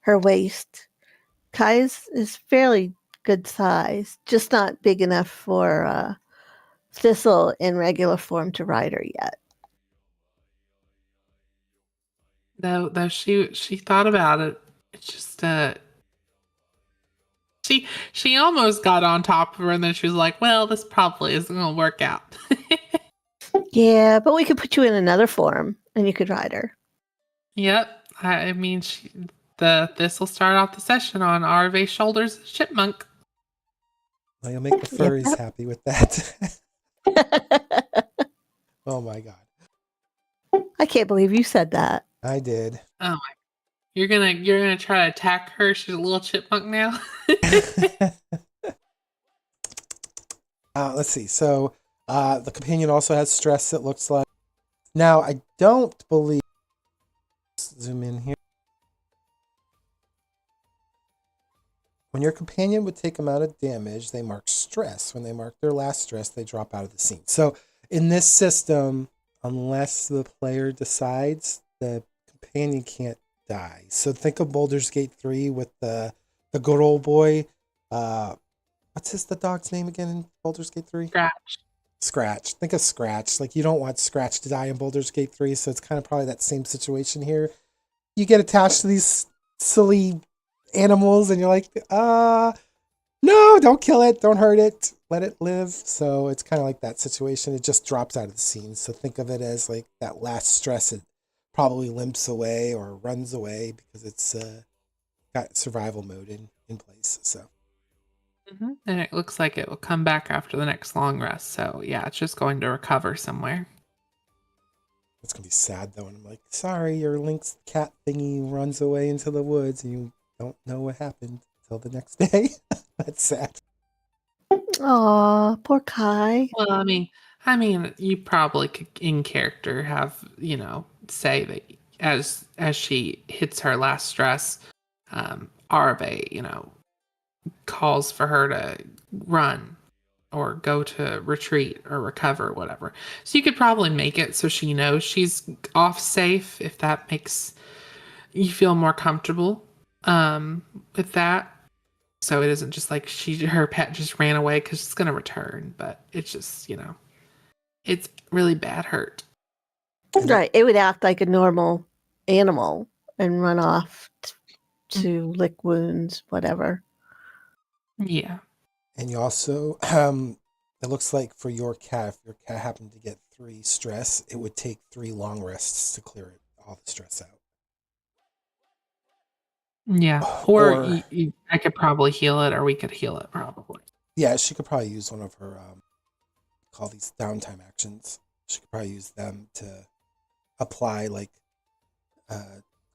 waist. Kai is fairly good size, just not big enough for Thistle in regular form to ride her yet. Though she thought about it. It's just she almost got on top of her, and then she was like, "Well, this probably isn't gonna work out." Yeah, but we could put you in another form, and you could ride her. Yep. I mean, this will start off the session on Arve's shoulders, chipmunk. Well, you'll make the furries happy with that. Oh my god. I can't believe you said that. I did. Oh my! You're gonna try to attack her. She's a little chipmunk now. Let's see. So the companion also has stress, it looks like. Now, I don't believe... Zoom in here. When your companion would take amount of damage, they mark stress. When they mark their last stress, they drop out of the scene. So in this system, unless the player decides, the companion can't die. So think of Baldur's Gate 3 with the good old boy. What's the dog's name again in Baldur's Gate 3? Scratch. Scratch. Think of Scratch. Like, you don't want Scratch to die in Baldur's Gate 3, so it's kind of probably that same situation here. You get attached to these silly animals and you're like, no, don't kill it, don't hurt it, let it live. So it's kind of like that situation. It just drops out of the scene. So think of it as like that last stress. It probably limps away or runs away because it's got survival mode in place. So And it looks like it will come back after the next long rest. So yeah, it's just going to recover somewhere. it's gonna be sad though. And I'm like, sorry, your Lynx cat thingy runs away into the woods and you don't know what happened until the next day. That's sad. Aw, poor Kai. Well, I mean, you probably could in character have, say that as she hits her last stress, Arabe, calls for her to run or go to retreat or recover, whatever. So you could probably make it so she knows she's off safe if that makes you feel more comfortable with that. So it isn't just like her pet just ran away because it's gonna return, but it's just, it's really bad hurt. Right. It would act like a normal animal and run off to lick wounds, whatever. Yeah. And you also, it looks like for your cat, if your cat happened to get 3 stress, it would take 3 long rests to clear it, all the stress out. Yeah. Or I could probably heal it, or we could heal it probably. Yeah, she could probably use one of her, call these downtime actions. She could probably use them to apply like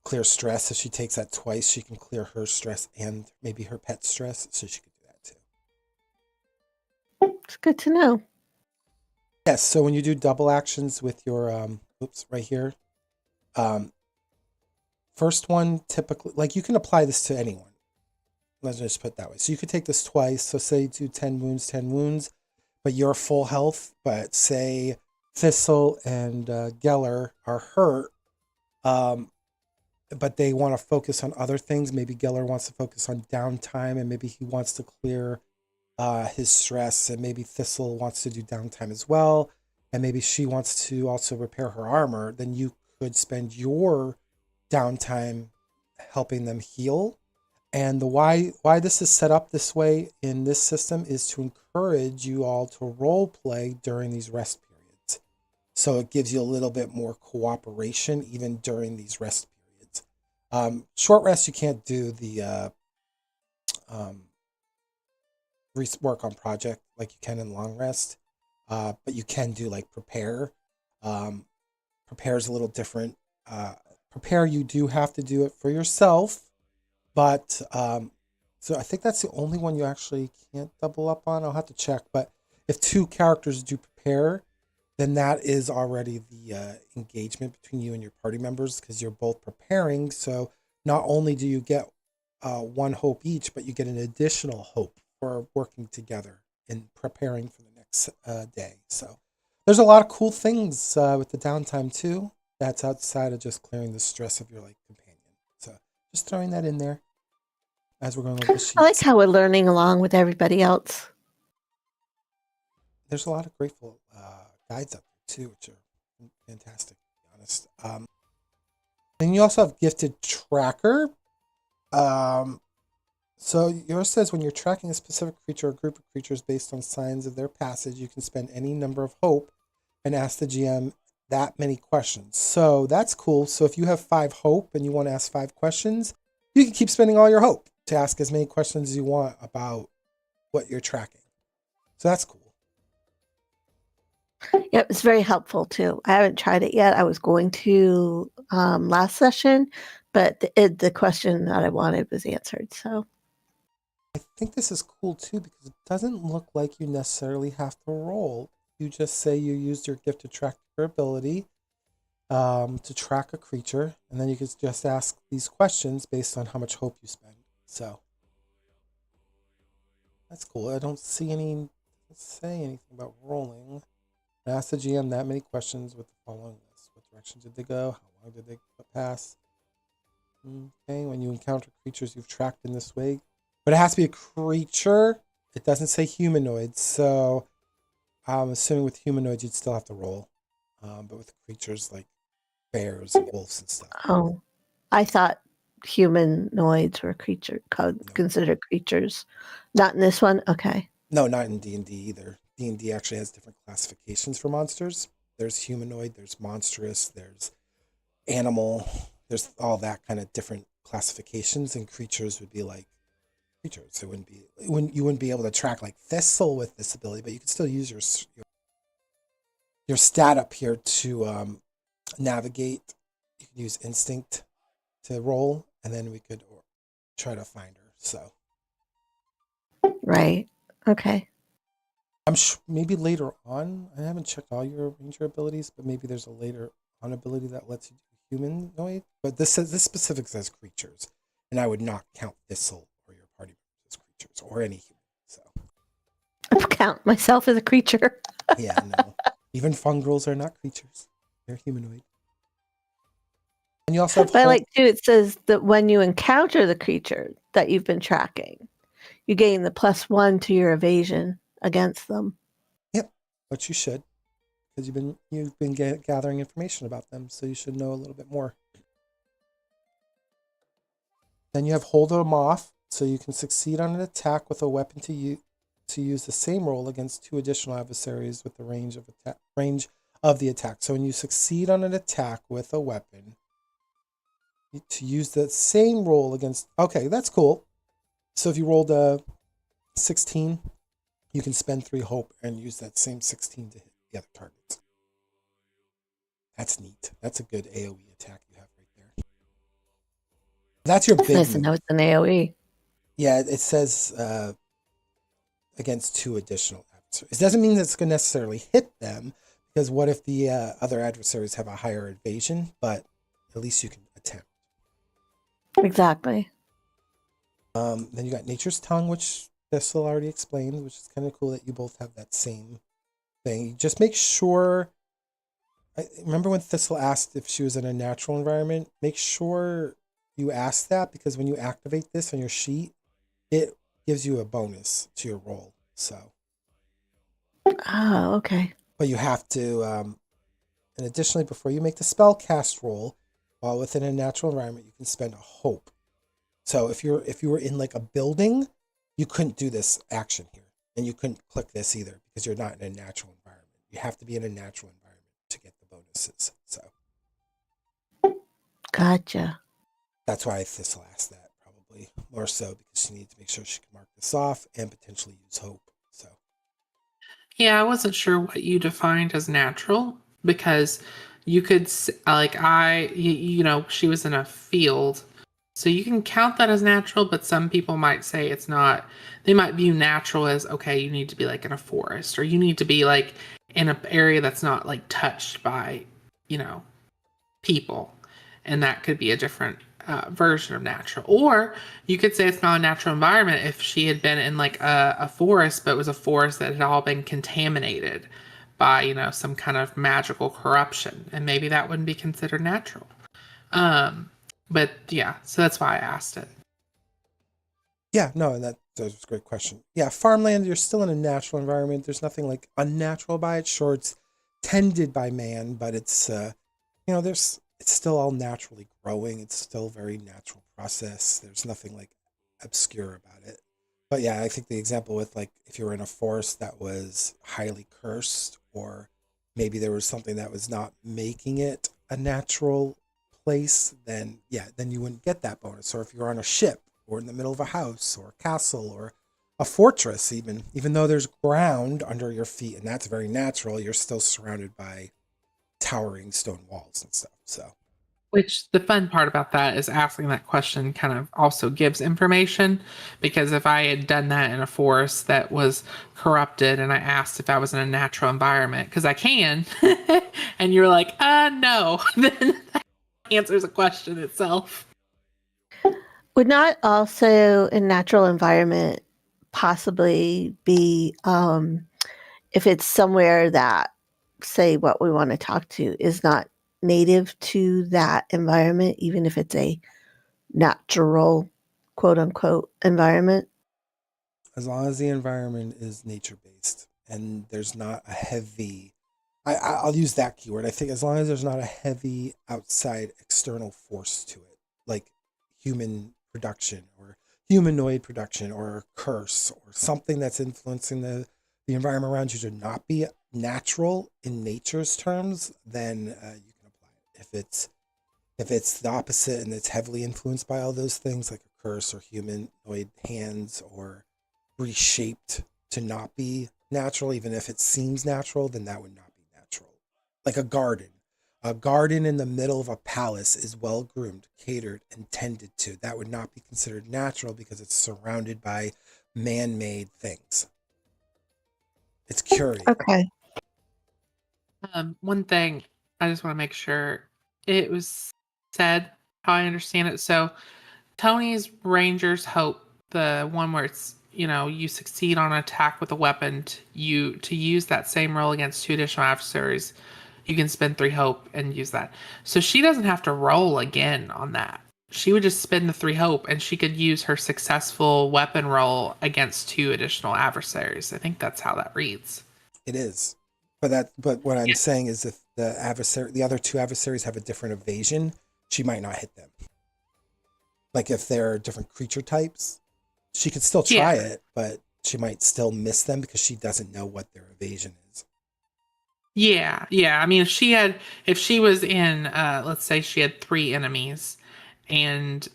clear stress. If she takes that twice, she can clear her stress and maybe her pet stress. So she could do that too. It's good to know. Yes. So when you do double actions with your, right here, first one typically, like you can apply this to anyone. Let's just put it that way. So you could take this twice. So say you do 10 wounds, but you're full health. But say Thistle and Geller are hurt, but they want to focus on other things. Maybe Geller wants to focus on downtime, and maybe he wants to clear his stress, and maybe Thistle wants to do downtime as well, and maybe she wants to also repair her armor. Then you could spend your downtime helping them heal. And the why this is set up this way in this system is to encourage you all to role play during these rest periods. So it gives you a little bit more cooperation even during these rest periods. Short rest, you can't do the work on project like you can in long rest, but you can do like prepare. Prepare is a little different. Prepare, you do have to do it for yourself. But so I think that's the only one you actually can't double up on. I'll have to check. But if 2 characters do prepare, then that is already the engagement between you and your party members because you're both preparing. So not only do you get 1 hope each, but you get an additional hope for working together and preparing for the next day. So there's a lot of cool things with the downtime too. That's outside of just clearing the stress of your like companion. So just throwing that in there as we're going over the sheets. I like how we're learning along with everybody else. There's a lot of grateful guides up there too, which are fantastic, to be honest. And you also have Gifted Tracker. So yours says when you're tracking a specific creature or group of creatures based on signs of their passage, you can spend any number of hope and ask the GM that many questions. So that's cool. So if you have 5 hope and you want to ask 5 questions, you can keep spending all your hope to ask as many questions as you want about what you're tracking. So that's cool. Yeah, it's very helpful too. I haven't tried it yet. I was going to last session, but the question that I wanted was answered. So I think this is cool too because it doesn't look like you necessarily have to roll. You just say you used your Gifted Tracker ability to track a creature, and then you can just ask these questions based on how much hope you spend. So that's cool. I don't see say anything about rolling. Ask the GM that many questions with the following list. What direction did they go? How long did they pass? Okay, when you encounter creatures you've tracked in this way. But it has to be a creature. It doesn't say humanoid, so I'm assuming with humanoids you'd still have to roll. But with creatures like bears and wolves and stuff. Oh, I thought humanoids were No. considered creatures. Not in this one? Okay. No, not in D&D either. D&D actually has different classifications for monsters. There's humanoid, there's monstrous, there's animal, there's all that kind of different classifications, and creatures would be like creatures. You wouldn't be able to track like Thistle with this ability, but you could still use your stat up here to navigate. You could use instinct to roll, and then we could try to find her. So Right. Okay. I'm maybe later on. I haven't checked all your ranger abilities, but maybe there's a later on ability that lets you do humanoid. But this specific says creatures, and I would not count Thistle or your party members as creatures or any human. So I count myself as a creature. yeah, no. Even fungrels are not creatures; they're humanoid. And you also have But I like too, it says that when you encounter the creature that you've been tracking, you gain the +1 to your evasion against them. Yep, but you should, because you've been gathering information about them, so you should know a little bit more. Then you have hold them off, so you can succeed on an attack with a weapon to use the same roll against 2 additional adversaries with the range of the attack. So when you succeed on an attack with a weapon, to use the same roll against. Okay, that's cool. So if you rolled a 16, you can spend 3 hope and use that same 16 to hit the other targets. That's neat. That's a good AoE attack you have right there. That's your big Nice to know it's an AoE. Yeah, it says against 2 additional adversaries. It doesn't mean that it's going to necessarily hit them, because what if the other adversaries have a higher evasion? But at least you can attempt. Exactly. Then you got Nature's Tongue, which Thistle already explained, which is kind of cool that you both have that same thing. Just make sure. I remember when Thistle asked if she was in a natural environment. Make sure you ask that, because when you activate this on your sheet, it gives you a bonus to your roll. So. Oh, okay. But you have to, and additionally, before you make the spell cast roll, while within a natural environment, you can spend a hope. So if you were in like a building, you couldn't do this action here, and you couldn't click this either, because you're not in a natural environment. You have to be in a natural environment to get the bonuses. So Gotcha. that's why Thistle asked that, probably more so because she needs to make sure she can mark this off and potentially use hope. So Yeah, I wasn't sure what you defined as natural, because you could she was in a field, so you can count that as natural, but some people might say it's not. They might view natural as, okay, you need to be like in a forest, or you need to be like in an area that's not like touched by, people, and that could be a different version of natural. Or you could say it's not a natural environment if she had been in like a forest, but it was a forest that had all been contaminated by some kind of magical corruption, and maybe that wouldn't be considered natural. But yeah, so that's why I asked it. yeah, no, that was a great question. Yeah, farmland, you're still in a natural environment. There's nothing like unnatural by it. Sure, it's tended by man, but it's it's still all naturally growing. It's still a very natural process. There's nothing like obscure about it. But yeah, I think the example with like if you were in a forest that was highly cursed, or maybe there was something that was not making it a natural place, then you wouldn't get that bonus. Or if you're on a ship, or in the middle of a house or a castle or a fortress, even though there's ground under your feet and that's very natural, you're still surrounded by towering stone walls and stuff. So Which the fun part about that is asking that question kind of also gives information, because if I had done that in a forest that was corrupted and I asked if I was in a natural environment, because I can, and you're like, no, then that answers a question itself. Would not also a natural environment possibly be if it's somewhere that, say, what we want to talk to is not native to that environment, even if it's a natural, quote unquote, environment. As long as the environment is nature based and there's not a heavy, I'll use that keyword. I think as long as there's not a heavy outside external force to it, like human production or humanoid production or a curse or something that's influencing the environment around you to not be natural in nature's terms, then you can apply it. If it's the opposite and it's heavily influenced by all those things, like a curse or humanoid hands or reshaped to not be natural, even if it seems natural, then that would not be natural. Like a garden. A garden in the middle of a palace is well groomed, catered, and tended to. That would not be considered natural because it's surrounded by man made things. It's curated. Okay. One thing I just want to make sure it was said how I understand it. So Tony's Ranger's Hope, the one where it's, you succeed on an attack with a weapon, to use that same roll against 2 additional adversaries, you can spend 3 hope and use that. So she doesn't have to roll again on that. She would just spend the 3 hope and she could use her successful weapon roll against 2 additional adversaries. I think that's how that reads. It is. But what I'm saying is if the other 2 adversaries have a different evasion, she might not hit them. Like if they're different creature types, she could still try it, but she might still miss them because she doesn't know what their evasion is. Yeah. I mean, if she was in, let's say she had 3 enemies and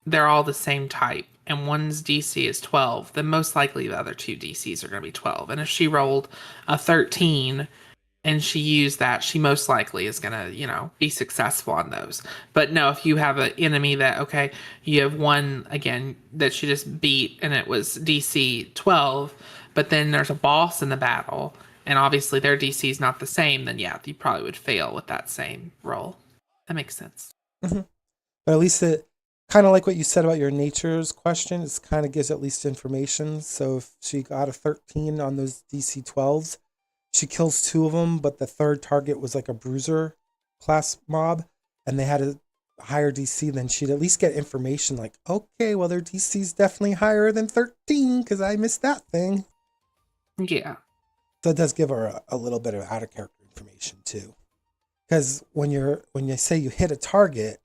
they're all the same type and one's DC is 12, then most likely the other 2 DCs are going to be 12. And if she rolled a 13 and she used that, she most likely is going to, be successful on those. But no, if you have an enemy that, okay, you have one, again, that she just beat and it was DC 12, but then there's a boss in the battle and obviously their DC is not the same, then yeah, you probably would fail with that same roll. That makes sense. Mm-hmm. But at least it, kind of like what you said about your nature's question, it kind of gives at least information. So if she got a 13 on those DC 12s, she kills 2 of them, but the third target was like a bruiser class mob, and they had a higher DC, then she'd at least get information like, okay, well, their DC's definitely higher than 13 because I missed that thing. Yeah. So it does give her a little bit of out of character information too. Because when you say you hit a target,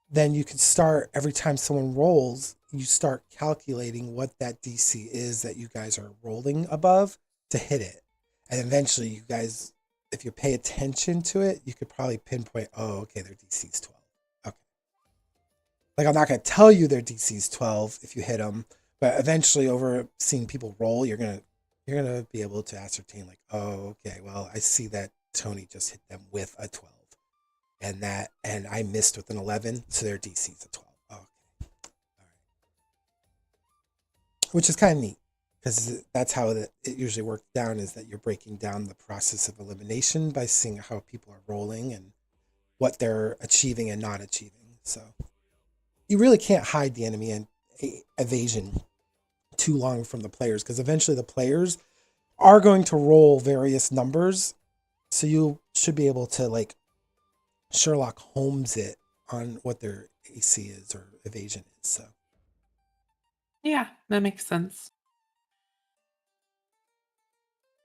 then you can start, every time someone rolls, you start calculating what that DC is that you guys are rolling above to hit it. And eventually you guys, if you pay attention to it, you could probably pinpoint, oh, okay, their DC's 12. Okay. Like, I'm not going to tell you their DC's 12 if you hit them, but eventually over seeing people roll, you're going to be able to ascertain like, oh, okay, well, I see that Tony just hit them with a 12 and I missed with an 11. So their DC's a 12. Oh, okay. All right. Which is kind of neat. Because that's how it usually works down, is that you're breaking down the process of elimination by seeing how people are rolling and what they're achieving and not achieving. So you really can't hide the enemy and evasion too long from the players, because eventually the players are going to roll various numbers. So you should be able to like Sherlock Holmes it on what their AC is or evasion is. So Yeah, that makes sense.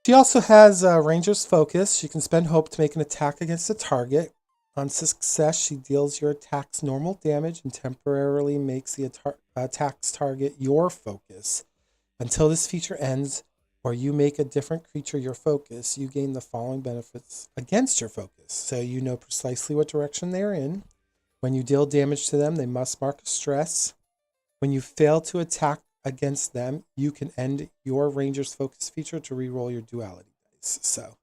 She also has Ranger's Focus. She can spend hope to make an attack against a target. On success, she deals your attack's normal damage and temporarily makes the attack's target your focus. Until this feature ends, or you make a different creature your focus, you gain the following benefits against your focus. So you know precisely what direction they're in. When you deal damage to them, they must mark a stress. When you fail to attack against them, you can end your Ranger's Focus feature to reroll your duality dice. So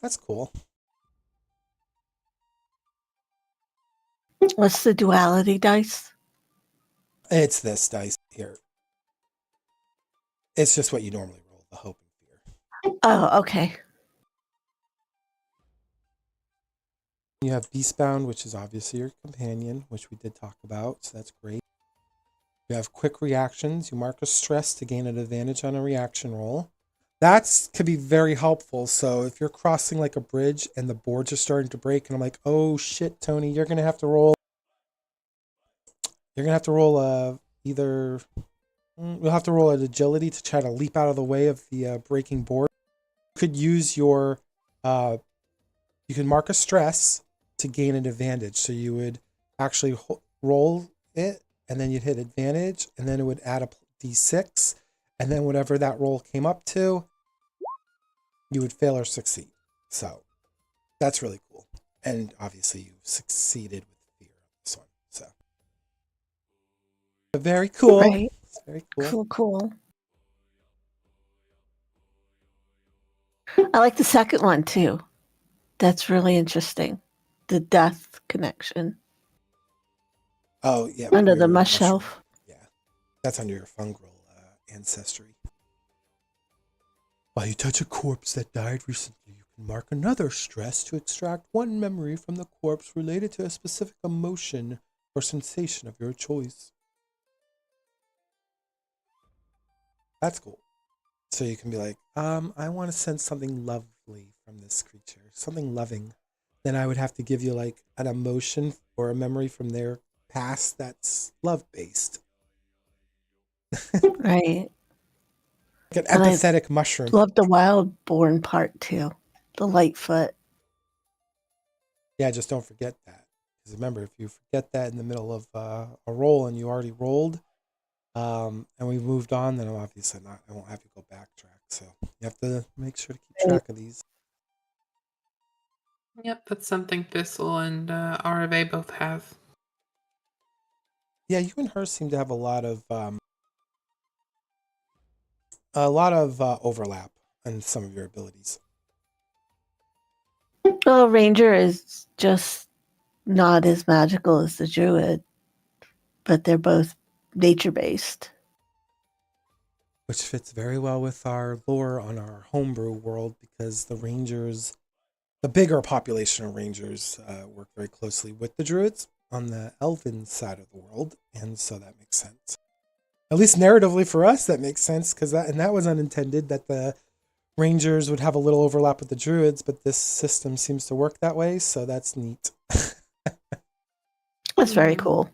that's cool. What's the duality dice? It's this dice here. It's just what you normally roll, the hope and fear. Oh, okay. You have Beastbound, which is obviously your companion, which we did talk about, so that's great. You have quick reactions. You mark a stress to gain an advantage on a reaction roll. That could be very helpful. So if you're crossing like a bridge and the boards are starting to break and I'm like, oh shit, Tony, you're going to have to roll You're gonna have to roll you'll have to roll an agility to try to leap out of the way of the breaking board. You could use your you can mark a stress to gain an advantage. So you would actually roll it, and then you'd hit advantage, and then it would add a d6, and then whatever that roll came up to, you would fail or succeed. So that's really cool. And obviously you succeeded with fear on this one. So but very cool. Right. It's very cool. Cool, cool. I like the second one too. That's really interesting. The death connection. Oh yeah. Under the your mush mushroom. shelf. Yeah. That's under your fungal ancestry. While you touch a corpse that died recently, you can mark another stress to extract one memory from the corpse related to a specific emotion or sensation of your choice. That's cool. So you can be like, I want to sense something lovely from this creature, something loving. Then I would have to give you like an emotion or a memory from their past that's love-based. Right. Like an And I empathetic mushroom. love the wild-born part too. The Lightfoot. Yeah, just don't forget that. Because remember, if you forget that in the middle of a roll and you already rolled, and we've moved on, then obviously I won't have you go backtrack. So you have to make sure to keep track of these. Yep, that's something Thistle and RFA both have. Yeah, you and her seem to have a lot of overlap in some of your abilities. Well, Ranger is just not as magical as the Druid, but they're both nature-based. Which fits very well with our lore on our homebrew world, because the Rangers, the bigger population of Rangers, work very closely with the Druids on the Elven side of the world, and so that makes sense. At least narratively for us, that makes sense, because that was unintended, that the Rangers would have a little overlap with the Druids, but this system seems to work that way, so that's neat. That's very cool.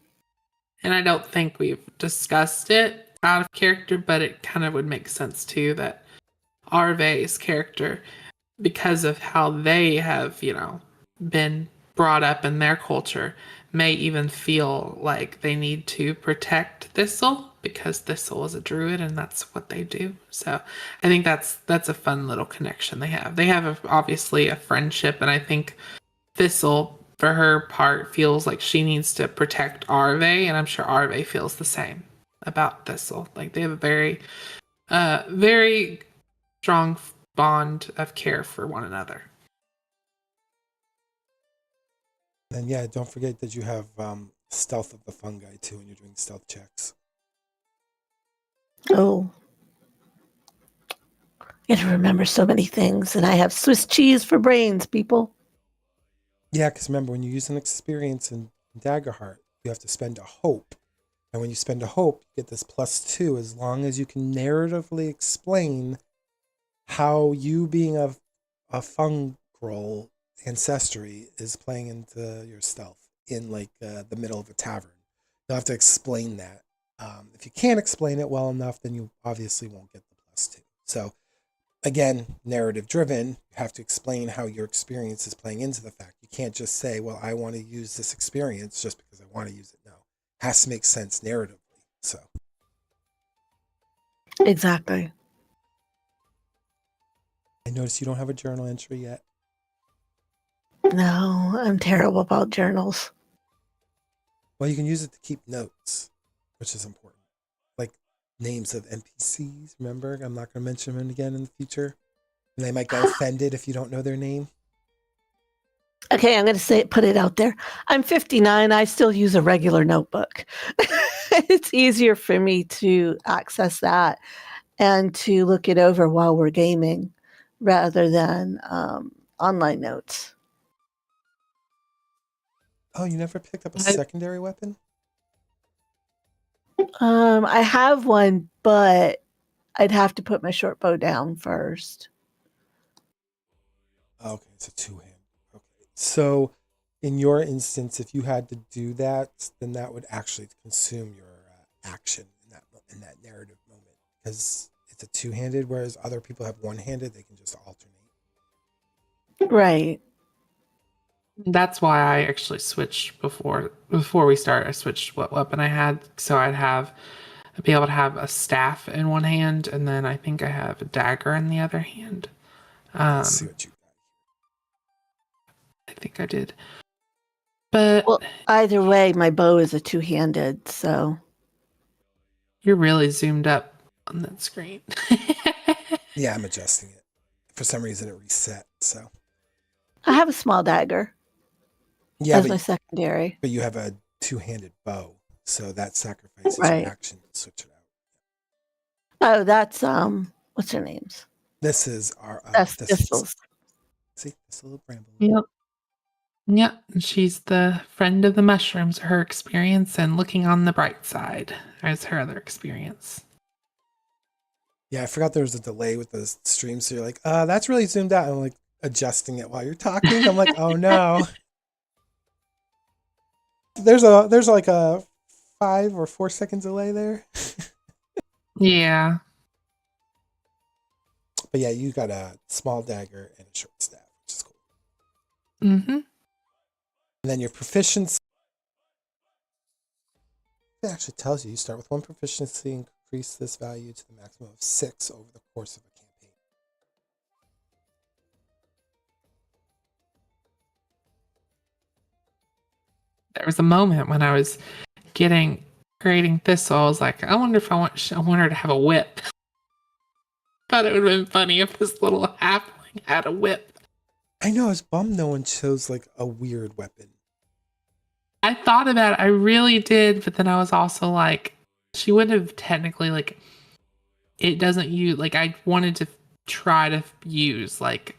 And I don't think we've discussed it out of character, but it kind of would make sense too that Arve's character, because of how they have, been brought up in their culture, may even feel like they need to protect Thistle because Thistle is a druid and that's what they do. So I think that's a fun little connection they have. They have obviously a friendship, and I think Thistle, for her part, feels like she needs to protect Arve, and I'm sure Arve feels the same about Thistle. Like they have a very, very strong bond of care for one another. And yeah, don't forget that you have stealth of the fungi too when you're doing stealth checks. Oh. You have to remember so many things, and I have Swiss cheese for brains, people. Yeah, because remember, when you use an experience in DaggerHeart, you have to spend a hope. And when you spend a hope, you get this +2 as long as you can narratively explain how you being a fungal ancestry is playing into your stealth in like the middle of a tavern. You'll have to explain that. If you can't explain it well enough, then you obviously won't get the +2. So again, narrative driven, you have to explain how your experience is playing into the fact. You can't just say, well, I want to use this experience just because I want to use it. No, it has to make sense narratively. So Exactly. I notice you don't have a journal entry yet. No, I'm terrible about journals. Well, you can use it to keep notes, which is important. Like names of NPCs, remember? I'm not going to mention them again in the future. And they might get offended if you don't know their name. Okay, I'm going to put it out there. I'm 59. I still use a regular notebook. It's easier for me to access that and to look it over while we're gaming rather than online notes. Oh, you never picked up a secondary weapon? I have one, but I'd have to put my short bow down first. Okay, it's a two-hand. Okay, so in your instance, if you had to do that, then that would actually consume your action in that narrative moment, because it's a two-handed, whereas other people have one-handed. They can just alternate. Right. That's why I actually switched before we start. I switched what weapon I had, so I'd be able to have a staff in one hand, and then I think I have a dagger in the other hand. Let's see what you got. I think I did. But Well, either way, my bow is a two-handed, so you're really zoomed up on that screen. Yeah, I'm adjusting it. For some reason, it reset. So I have a small dagger yeah, as my secondary. but you have a two-handed bow, so that sacrifices Right. your action to switch it out. Oh, that's what's her name's? This is our That's Thistles. Thistles. See, Thistle Bramblebrook. Yep. Yep. She's the friend of the mushrooms, her experience, and looking on the bright side as her other experience. Yeah, I forgot there was a delay with the stream, so you're like, that's really zoomed out. I'm like adjusting it while you're talking. I'm like, oh no. There's like a 5 or 4 second delay there. Yeah. But yeah, you got a small dagger and a short staff, which is cool. Mm-hmm. And then your proficiency, it actually tells you start with 1 proficiency and increase this value to the maximum of 6 over the course of a campaign. There was a moment when I was creating Thistle. I was like, I wonder if I want her to have a whip. Thought it would have been funny if this little halfling had a whip. I know, I was bummed no one chose like a weird weapon. I thought about it. I really did, but then I was also like, she wouldn't have technically, like, it doesn't use, like, I wanted to try to use like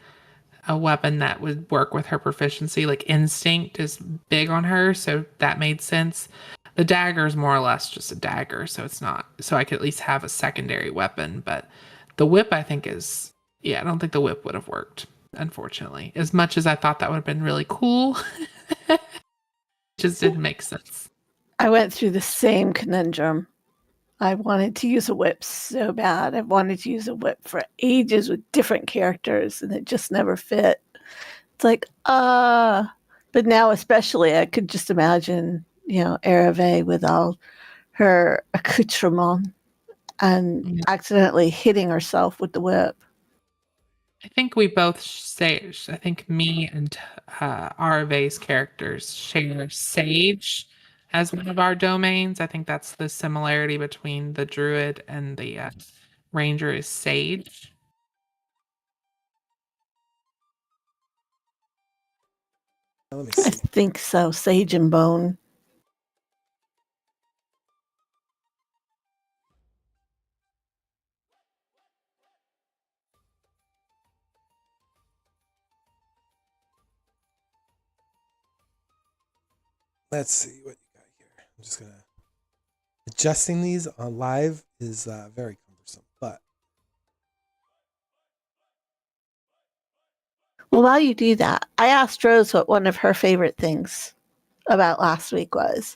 a weapon that would work with her proficiency. Like instinct is big on her, so that made sense. The dagger is more or less just a dagger, so it's not, so I could at least have a secondary weapon. But the whip, I think, is, yeah, I don't think the whip would have worked, unfortunately. As much as I thought that would have been really cool, it just didn't make sense. I went through the same conundrum. I wanted to use a whip so bad. I wanted to use a whip for ages with different characters, and it just never fit. It's like, but now especially I could just imagine, Hervé with all her accoutrement and accidentally hitting herself with the whip. I think we both say, I think me and Arve's characters share Sage as one of our domains. I think that's the similarity between the Druid and the Ranger is Sage. Let me I see. think so. Sage and Bone. Let's see what you got here. I'm just gonna adjusting these on live is very cumbersome, but Well, while you do that, I asked Rose what one of her favorite things about last week was.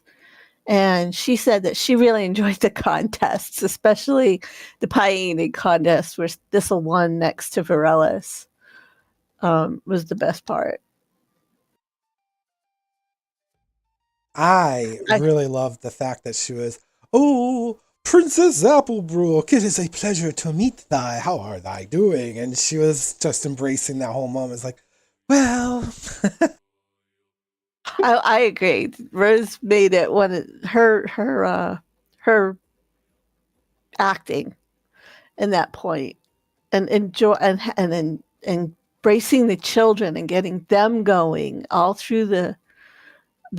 And she said that she really enjoyed the contests, especially the pie contest where Thistle won next to Vaeryndel, was the best part. I really loved the fact that she was, oh, Princess Applebrook, it is a pleasure to meet thee. How are thy doing? And she was just embracing that whole moment. It's like, well, I agree. Rose made it one of her acting in that point, and enjoy and embracing the children and getting them going all through the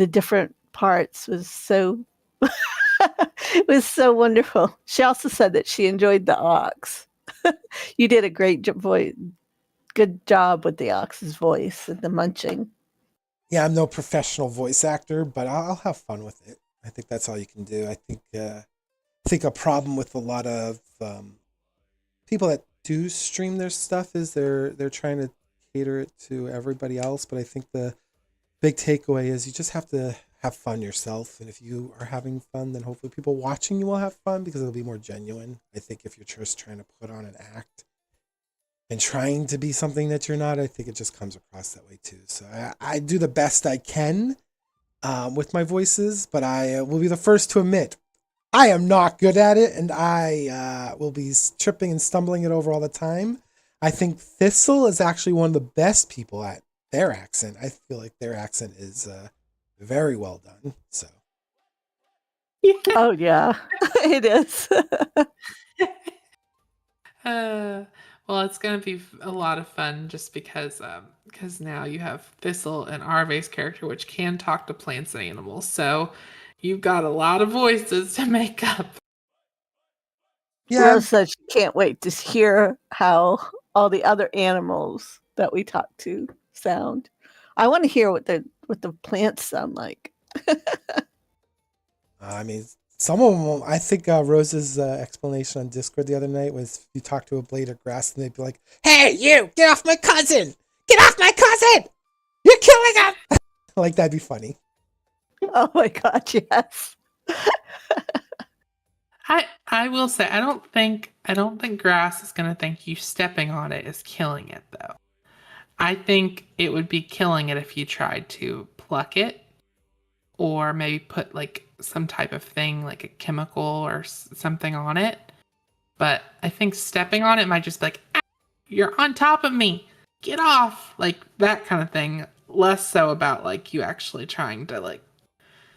different parts was so it was so wonderful. She also said that she enjoyed the ox. You did a great good job with the ox's voice and the munching. yeah, I'm no professional voice actor, but I'll have fun with it. I think that's all you can do. I think a problem with a lot of people that do stream their stuff is they're trying to cater it to everybody else, but I think the big takeaway is you just have to have fun yourself. And if you are having fun, then hopefully people watching you will have fun because it'll be more genuine. I think if you're just trying to put on an act and trying to be something that you're not, I think it just comes across that way too. So I do the best I can with my voices, but I will be the first to admit I am not good at it, and I will be tripping and stumbling it over all the time. I think Thistle is actually one of the best people at their accent. I feel like their accent is very well done. So Oh yeah, it is. Well, it's gonna be a lot of fun just because now you have Thistle and Arve's character, which can talk to plants and animals. So you've got a lot of voices to make up. yeah, Rose said she can't wait to hear how all the other animals that we talk to sound. I want to hear what the plants sound like. I mean, some of them. I think Rose's explanation on Discord the other night was you talk to a blade of grass and they'd be like, "Hey, you, get off my cousin! Get off my cousin! You're killing him!" Like that'd be funny. Oh my god, yes. I will say I don't think grass is gonna think you stepping on it is killing it though. I think it would be killing it if you tried to pluck it or maybe put like some type of thing like a chemical or something on it. But I think stepping on it might just be like, "Ah, you're on top of me, get off," like that kind of thing. Less so about like you actually trying to like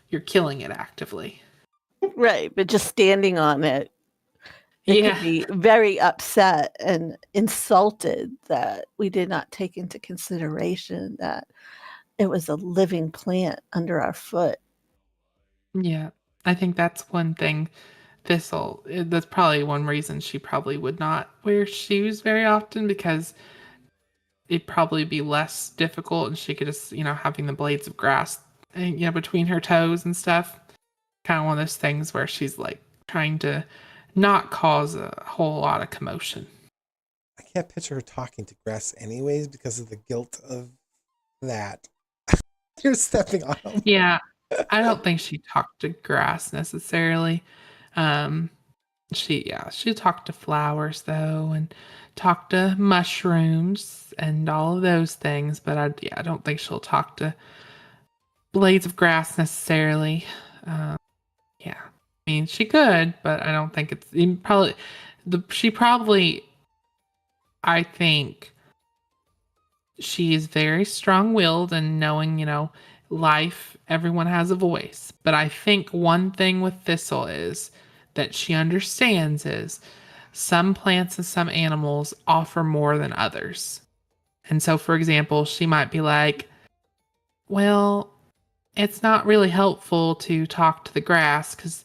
you're killing it actively. Right, but just standing on it, it could be very upset and insulted that we did not take into consideration that it was a living plant under our foot. Yeah, I think that's one thing. That's probably one reason she probably would not wear shoes very often because it'd probably be less difficult and she could just, having the blades of grass, between her toes and stuff. Kind of one of those things where she's like trying to not cause a whole lot of commotion. I can't picture her talking to grass anyways because of the guilt of that. You're stepping on them. Yeah, I don't think she talked to grass necessarily. Um, she talked to flowers though, and talked to mushrooms and all of those things. But I don't think she'll talk to blades of grass necessarily. Yeah, I mean she could, but I don't think it's probably she probably. I think she is very strong-willed and knowing, life, everyone has a voice. But I think one thing with Thistle is that she understands is some plants and some animals offer more than others. And so, for example, she might be like, well, it's not really helpful to talk to the grass because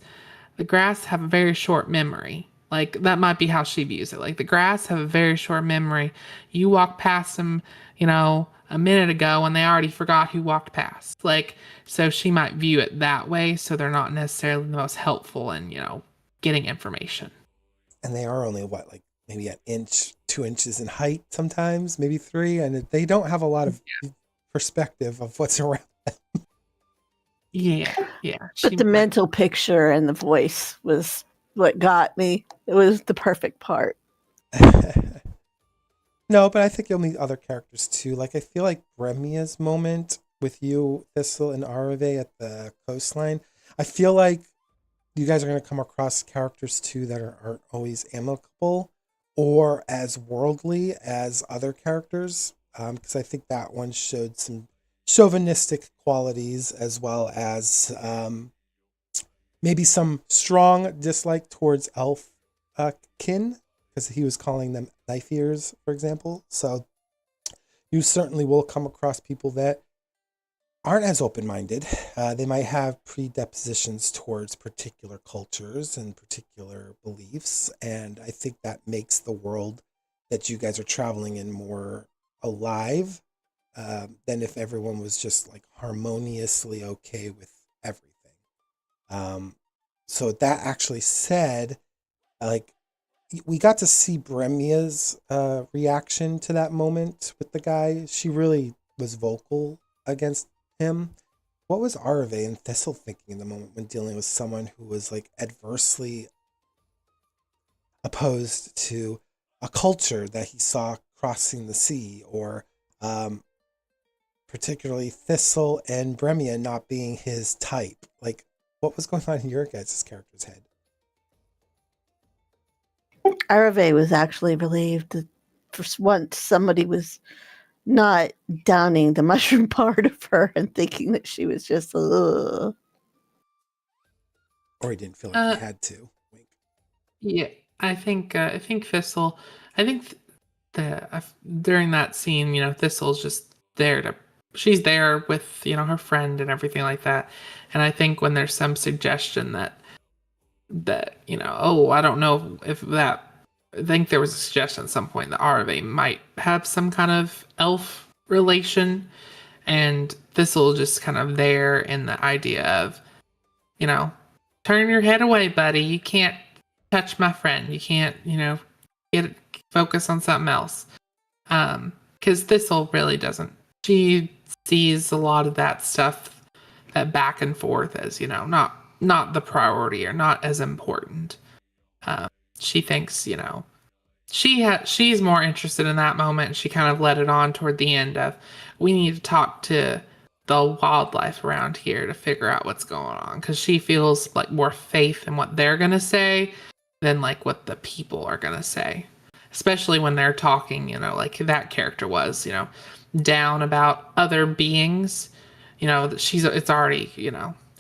the grass have a very short memory. Like that might be how she views it. Like the grass have a very short memory. You walk past them, a minute ago and they already forgot who walked past. Like, so she might view it that way. So they're not necessarily the most helpful in, getting information. And they are only what, like maybe an inch, 2 inches in height sometimes, maybe 3. And they don't have a lot of perspective of what's around them. Yeah. But the mental picture and the voice was what got me. It was the perfect part. No, but I think you'll meet other characters too. Like I feel like Bremia's moment with you, Thistle, and Arve at the coastline. I feel like you guys are going to come across characters too that aren't always amicable or as worldly as other characters. Because I think that one showed some chauvinistic qualities as well as maybe some strong dislike towards elf kin, because he was calling them knife ears, for example. So you certainly will come across people that aren't as open-minded. They might have predispositions towards particular cultures and particular beliefs, and I think that makes the world that you guys are traveling in more alive than if everyone was just like harmoniously okay with everything. So that actually said, like, we got to see Bremia's reaction to that moment with the guy. She really was vocal against him. What was Arve and Thistle thinking in the moment when dealing with someone who was like adversely opposed to a culture that he saw crossing the sea, or particularly Thistle and Bremia not being his type? Like, what was going on in your guys' character's head? Arave was actually relieved that for once somebody was not downing the mushroom part of her and thinking that she was just, ugh. Or he didn't feel like Uh, he had to. Wink. Yeah, I think Thistle. I think during that scene, Thistle's just there to. She's there with her friend and everything like that, and I think when there's some suggestion that oh, I don't know if that. I think there was a suggestion at some point that Arve might have some kind of elf relation, and Thistle just kind of there in the idea of turn your head away, buddy. You can't touch my friend. You can't, get focus on something else. Because Thistle really doesn't. She sees a lot of that stuff, that back and forth, as not the priority or not as important. She thinks, she's more interested in that moment. She kind of let it on toward the end of, we need to talk to the wildlife around here to figure out what's going on, because she feels like more faith in what they're gonna say than like what the people are gonna say, especially when they're talking like that character was down about other beings. That it's already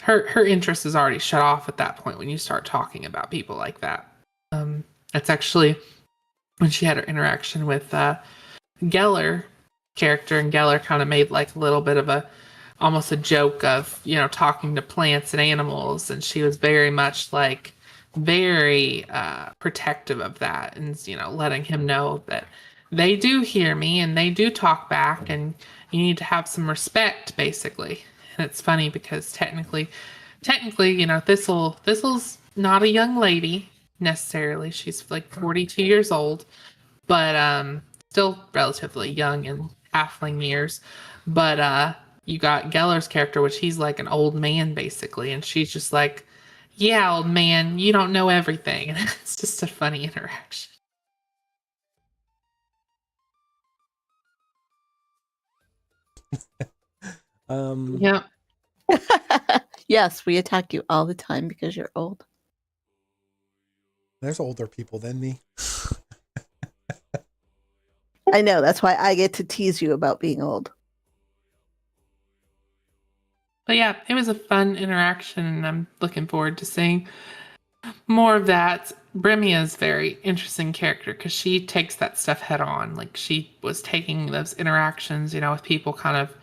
her interest is already shut off at that point when you start talking about people like that. That's actually when she had her interaction with Geller character, and Geller kind of made like a little bit of almost a joke of talking to plants and animals, and she was very much like very protective of that, and letting him know that they do hear me and they do talk back, and you need to have some respect, basically. And it's funny because technically Thistle's not a young lady necessarily. She's like 42 years old, but still relatively young in halfling years. But you got Geller's character, which he's like an old man basically, and she's just like, yeah, old man, you don't know everything. And it's just a funny interaction. Yeah. Yes, we attack you all the time because you're old. There's older people than me. I know. That's why I get to tease you about being old. But yeah, it was a fun interaction, and I'm looking forward to seeing more of that. Bremia is a very interesting character because she takes that stuff head on. Like, she was taking those interactions, with people kind of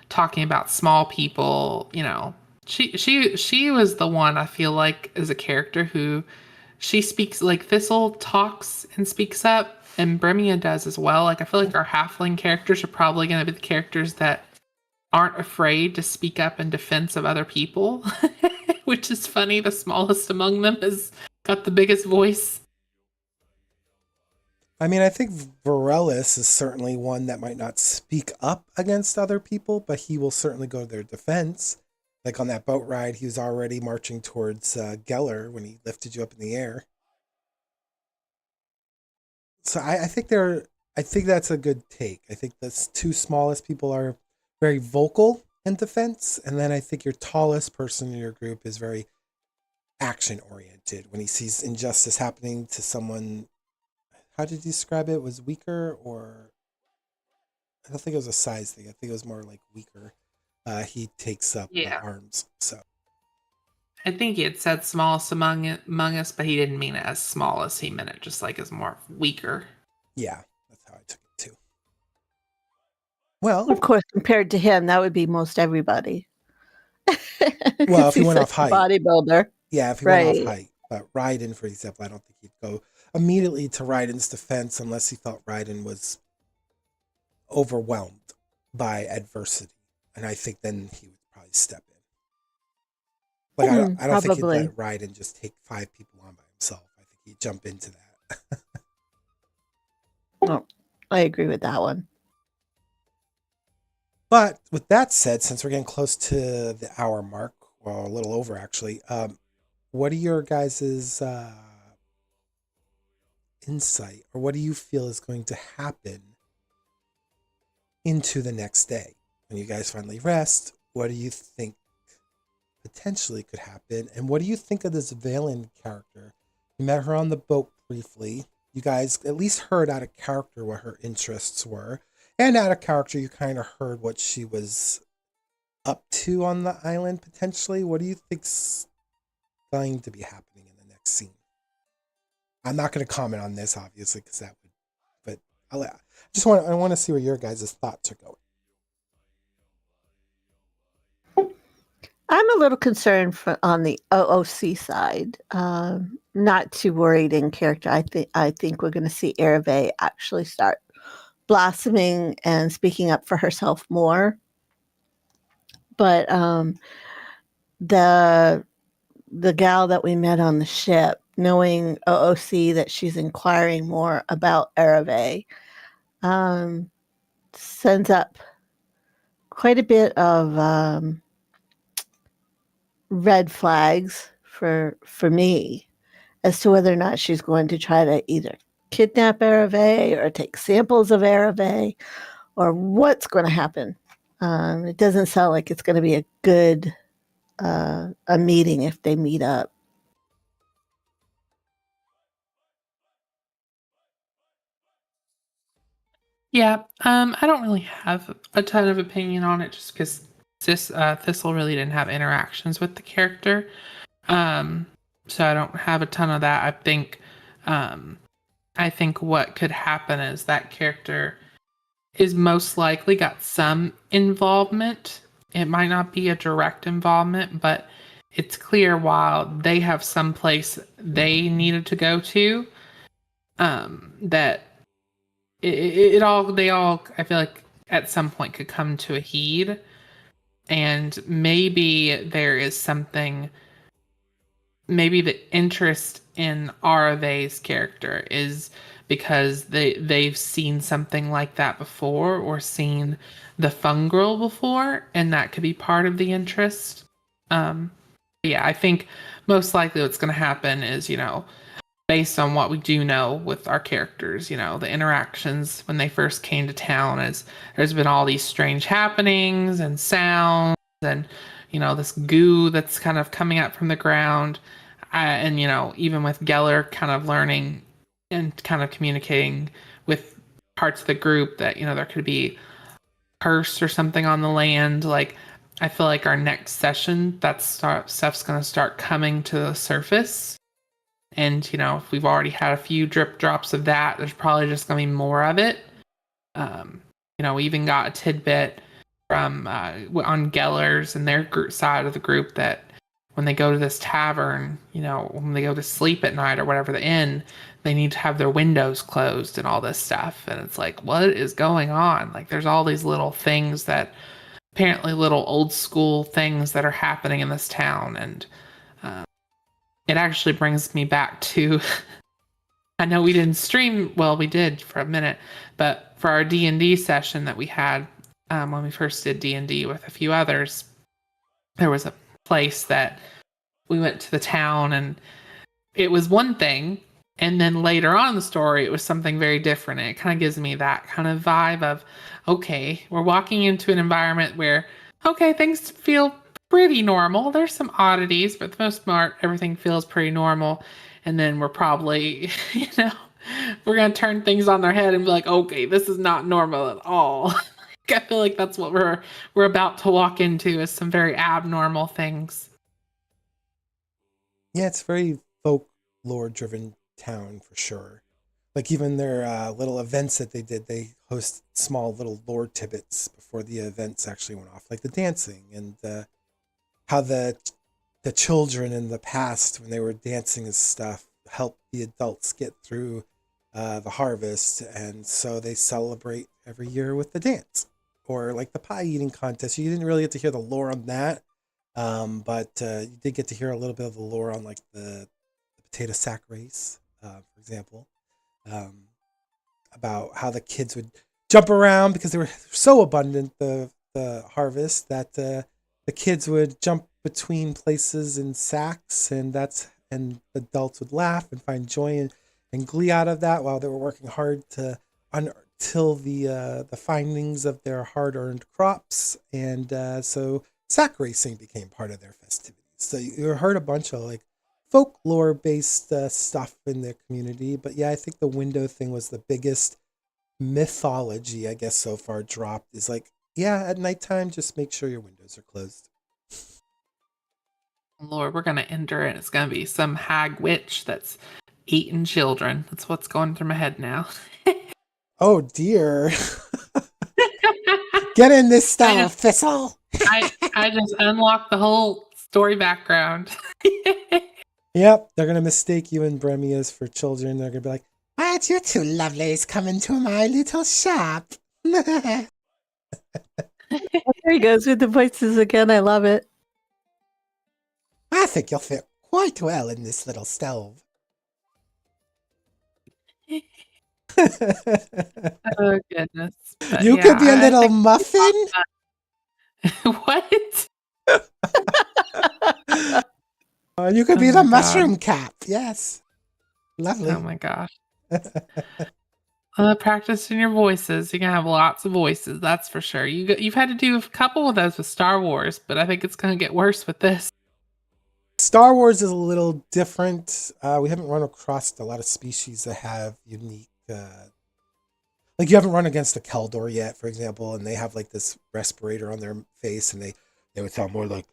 talking about small people. She was the one, I feel like, as a character who she speaks, like Thistle talks and speaks up, and Bremia does as well. Like, I feel like our halfling characters are probably going to be the characters that aren't afraid to speak up in defense of other people, which is funny. The smallest among them has got the biggest voice. I mean, I think Vaeryndel is certainly one that might not speak up against other people, but he will certainly go to their defense. Like on that boat ride, he was already marching towards Geller when he lifted you up in the air. So I think that's a good take. I think the two smallest people are very vocal in defense, and then I think your tallest person in your group is very action oriented when he sees injustice happening to someone. How did you describe it? Was weaker, or I don't think it was a size thing. I think it was more like weaker. He takes up Yeah. arms. So I think he had said smallest among us, but he didn't mean it as smallest. He meant it just like as more weaker. yeah, that's how I took it too. Well, Of course, compared to him, that would be most everybody. well, if he He's went such off a height, bodybuilder. yeah, if he went off Right. height. But Raiden, for example, I don't think he'd go immediately to Raiden's defense unless he felt Raiden was overwhelmed by adversity, and I think then he would probably step in. Like I don't think he'd Probably. let Raiden just take 5 people on by himself. I think he'd jump into that. Oh, I agree with that one. But with that said, since we're getting close to the hour mark, or a little over actually, what are your guys' insight, or what do you feel is going to happen into the next day when you guys finally rest? What do you think potentially could happen, and what do you think of this Vaeryndel character? You met her on the boat briefly. You guys at least heard out of character what her interests were, and out of character you kind of heard what she was up to on the island potentially. What do you think's going to be happening in the next scene? I'm not going to comment on this obviously because that would, but I want to see where your guys' thoughts are going. I'm a little concerned on the OOC side. Not too worried in character. I think we're going to see Ereve actually start blossoming and speaking up for herself more. But the gal that we met on the ship, knowing OOC that she's inquiring more about Ereve, sends up quite a bit of red flags for me as to whether or not she's going to try to either kidnap Ereve or take samples of Ereve or what's going to happen. It doesn't sound like it's going to be a good a meeting if they meet up. Yeah, I don't really have a ton of opinion on it just because Thistle really didn't have interactions with the character. So I don't have a ton of that. I think what could happen is that character is most likely got some involvement. It might not be a direct involvement, but it's clear while they have some place they needed to go to, that they all I feel like at some point could come to a heed, and maybe there is something. Maybe the interest in Arave's character is because they've seen something like that before or seen the fungrel before, and that could be part of the interest. Yeah, I think most likely what's going to happen is, based on what we do know with our characters, the interactions when they first came to town, is there's been all these strange happenings and sounds and, this goo that's kind of coming up from the ground. And, even with Geller kind of learning and kind of communicating with parts of the group that, there could be curse or something on the land. Like, I feel like our next session, stuff's going to start coming to the surface. And, if we've already had a few drip drops of that, there's probably just going to be more of it. We even got a tidbit from on Geller's and their side of the group that when they go to this tavern, when they go to sleep at night or whatever, the inn, they need to have their windows closed and all this stuff. And it's like, what is going on? Like, there's all these little things that apparently little old school things that are happening in this town. And it actually brings me back to, I know we didn't stream, well, we did for a minute, but for our D&D session that we had when we first did D&D with a few others, there was a place that we went to the town and it was one thing, and then later on in the story it was something very different. And it kind of gives me that kind of vibe of, okay, we're walking into an environment where, okay, things feel pretty normal. There's some oddities, but for the most part everything feels pretty normal. And then we're probably we're gonna turn things on their head and be like, okay, this is not normal at all. I feel like that's what we're about to walk into, is some very abnormal things. Yeah, it's very folklore driven town for sure. Like even their little events that they did, they host small little lore tidbits before the events actually went off, like the dancing and how the children in the past when they were dancing and stuff helped the adults get through the harvest, and so they celebrate every year with the dance or like the pie eating contest. You didn't really get to hear the lore on that, but you did get to hear a little bit of the lore on like the potato sack race, for example, about how the kids would jump around because they were so abundant. The the harvest that the kids would jump between places in sacks, and adults would laugh and find joy and glee out of that while they were working hard to until the findings of their hard-earned crops, and so sack racing became part of their festivities. So you heard a bunch of like folklore based stuff in the community, but yeah, I think the window thing was the biggest mythology I guess so far dropped. Is like, yeah, at nighttime just make sure your windows are closed. Lord, we're gonna enter it. It's gonna be some hag witch that's eating children. That's what's going through my head now. Oh dear. Get in this style, just- Thistle. I just unlocked the whole story background. Yep, they're gonna mistake you and Bremias for children. They're gonna be like, "Why aren't you two lovelies coming to my little shop?" There he goes with the voices again. I love it. I think you'll fit quite well in this little stove. Oh goodness! But You yeah, could be a I little think- muffin. What? You could be Oh the my God. mushroom cap. Yes, lovely. Oh my gosh! Practicing your voices. You're gonna have lots of voices. That's for sure. You've had to do a couple of those with Star Wars, but I think it's gonna get worse with this. Star Wars is a little different. We haven't run across a lot of species that have unique. Like you haven't run against a Keldor yet, for example, and they have like this respirator on their face, and they would sound more like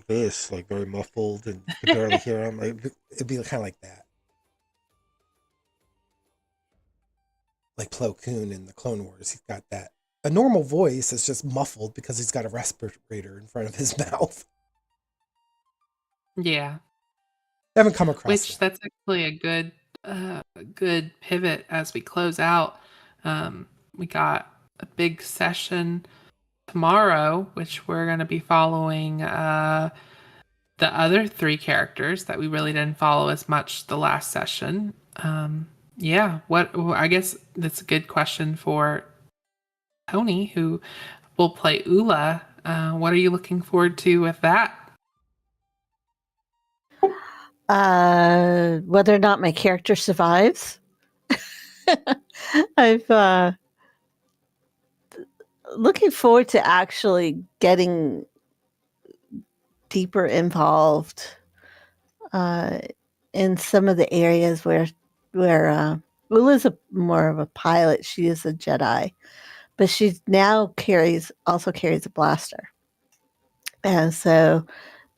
this, like very muffled, and you could barely hear them. Like, it'd be kind of like that, like Plo Koon in the Clone Wars. He's got that a normal voice that's just muffled because he's got a respirator in front of his mouth. Yeah. I haven't come across Which that. that's actually a good pivot as we close out. We got a big session tomorrow, which we're going to be following the other three characters that we really didn't follow as much the last session. Yeah, I guess that's a good question for Tony, who will play Ula. What are you looking forward to with that? Whether or not my character survives. I've looking forward to actually getting deeper involved in some of the areas where Ula's more of a pilot. She is a Jedi, but she now also carries a blaster, and so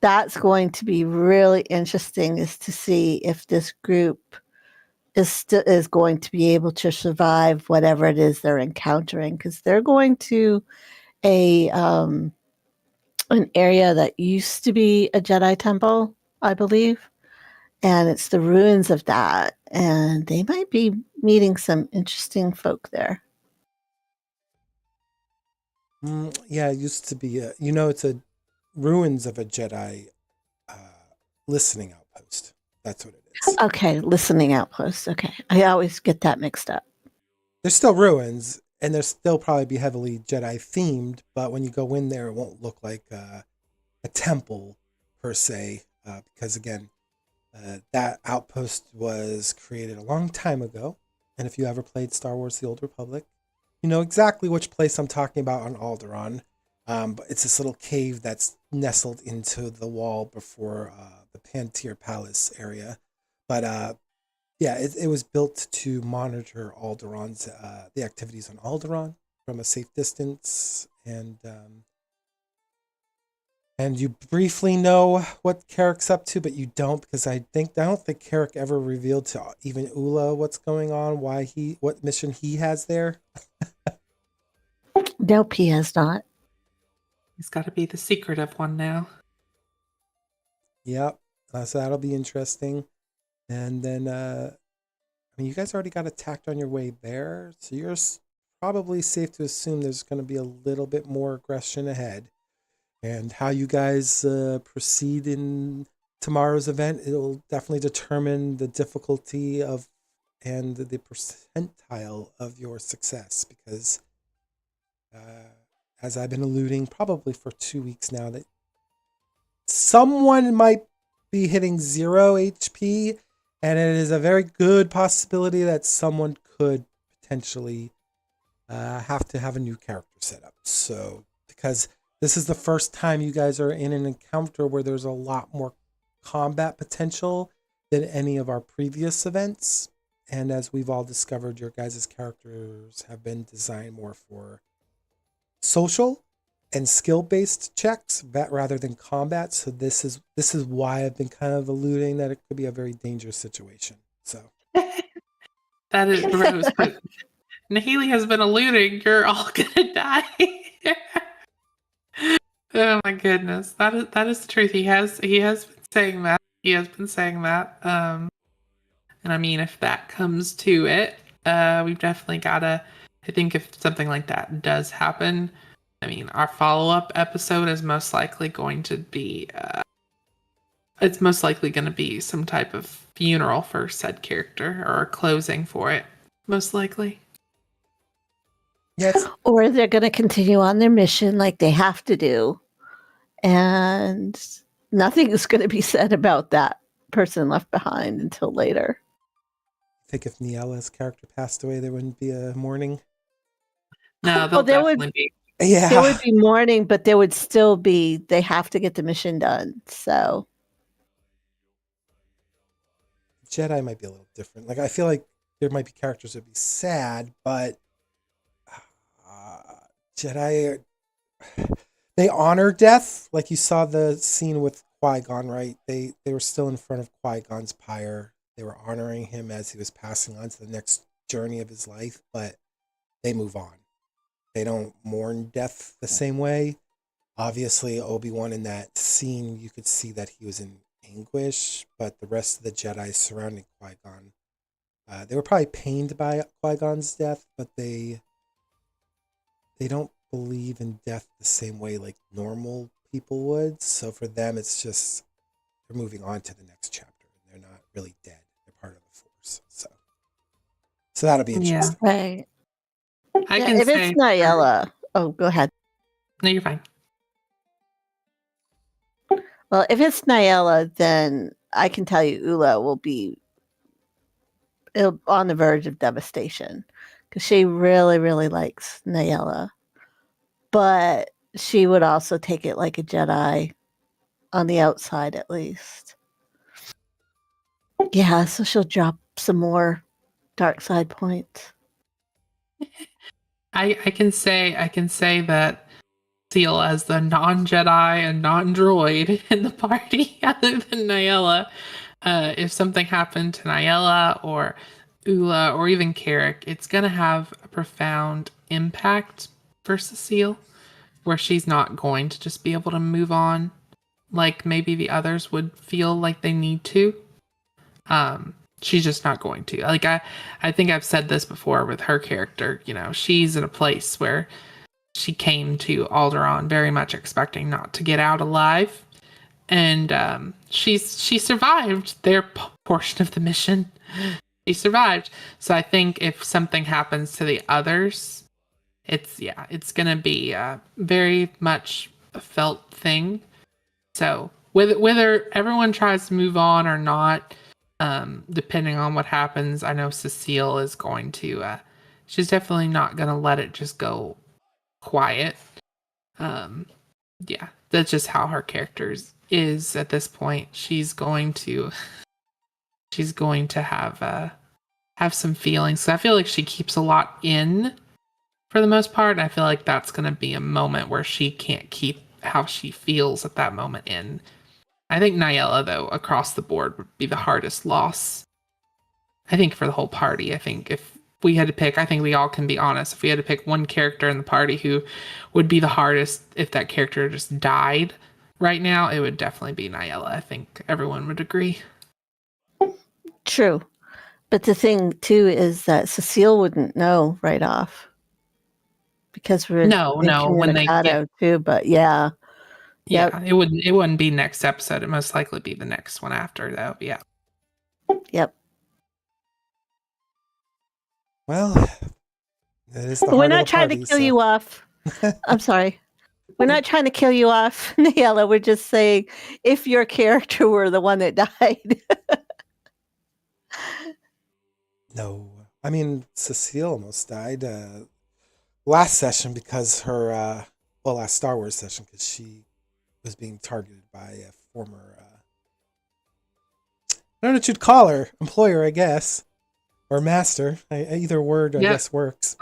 that's going to be really interesting, is to see if this group is going to be able to survive whatever it is they're encountering, because they're going to a an area that used to be a Jedi temple, I believe, and it's the ruins of that, and they might be meeting some interesting folk there. Yeah, it used to be it's a ruins of a Jedi listening outpost. That's what it is. Okay, listening outpost. Okay, I always get that mixed up. There's still ruins, and there's still probably be heavily Jedi themed, but when you go in there, it won't look like a temple per se, because again, that outpost was created a long time ago. And if you ever played Star Wars: The Old Republic, you know exactly which place I'm talking about on Alderaan. But it's this little cave that's nestled into the wall before the Pantier Palace area. But yeah, it was built to monitor Alderaan's the activities on Alderaan from a safe distance, and you briefly know what Carrick's up to, but you don't, because I don't think Carrick ever revealed to even Ula what's going on, what mission he has there. Nope, he has not. He's got to be the secretive one now. Yep. So that'll be interesting. And then, I mean, you guys already got attacked on your way there, so you're probably safe to assume there's going to be a little bit more aggression ahead. And how you guys proceed in tomorrow's event, it'll definitely determine the difficulty and the percentile of your success, because as I've been alluding probably for 2 weeks now, that someone might be hitting 0 HP, and it is a very good possibility that someone could potentially have to have a new character set up. So, because this is the first time you guys are in an encounter where there's a lot more combat potential than any of our previous events. And as we've all discovered, your guys' characters have been designed more for social and skill-based checks rather than combat. So this is why I've been kind of alluding that it could be a very dangerous situation. So That is gross, but Nahele has been alluding you're all gonna die. Oh my goodness. That is the truth. He has been saying that. He has been saying that. And I mean, if that comes to it, we've definitely gotta. I think if something like that does happen, I mean, our follow-up episode is most likely going to be. It's most likely going to be some type of funeral for said character or a closing for it. Most likely. yes, Or they're going to continue on their mission like they have to do, and nothing is going to be said about that person left behind until later. I think if Nahele's character passed away, there wouldn't be a mourning. No, they'll there would- definitely be. Yeah, There would be mourning, but there would still be, they have to get the mission done. So, Jedi might be a little different. Like I feel like there might be characters that'd be sad, but Jedi they honor death. Like you saw the scene with Qui-Gon, right? They were still in front of Qui-Gon's pyre. They were honoring him as he was passing on to the next journey of his life, but they move on. They don't mourn death the same way. Obviously, Obi-Wan in that scene, you could see that he was in anguish, but the rest of the Jedi surrounding Qui-Gon, they were probably pained by Qui-Gon's death, but they don't believe in death the same way like normal people would. So for them, it's just they're moving on to the next chapter. They're not really dead. They're part of the Force. So that'll be interesting. right. I Yeah, can if say. it's Nahele, oh, go ahead. No, you're fine. Well, if it's Nahele, then I can tell you Ula will be on the verge of devastation because she really, really likes Nahele. But she would also take it like a Jedi on the outside, at least. Yeah, so she'll drop some more dark side points. I can say that Seal as the non-Jedi and non-droid in the party, other than Nahele. If something happened to Nahele or Ula or even Carrick, it's gonna have a profound impact for Cecile, where she's not going to just be able to move on like maybe the others would feel like they need to. She's just not going to. Like I think I've said this before with her character, you know, she's in a place where she came to Alderaan very much expecting not to get out alive. And she survived their portion of the mission. She survived. So I think if something happens to the others, it's gonna be very much a felt thing. So whether everyone tries to move on or not, depending on what happens, I know Cecile is going to. She's definitely not gonna let it just go quiet. Yeah, that's just how her character is at this point. She's going to have some feelings. So I feel like she keeps a lot in for the most part. And I feel like that's going to be a moment where she can't keep how she feels at that moment in. I think Nahele, though, across the board would be the hardest loss. I think for the whole party. I think if we had to pick, I think we all can be honest. If we had to pick one character in the party who would be the hardest if that character just died right now, it would definitely be Nahele. I think everyone would agree. True. But the thing, too, is that Cecile wouldn't know right off. Because we're No, when they incommunicado, too, but yeah. Yeah, Yep. it wouldn't be next episode. It'd most likely be the next one after, though. Yeah. Yep. Well, that is the We're heart not of the trying party, to kill so- you off. I'm sorry. We're not trying to kill you off, Nahele. We're just saying if your character were the one that died. No. I mean, Cecile almost died last session because last Star Wars session because she was being targeted by a former, I don't know what you'd call her, employer, I guess, or master. Either word, I Yep. guess, works.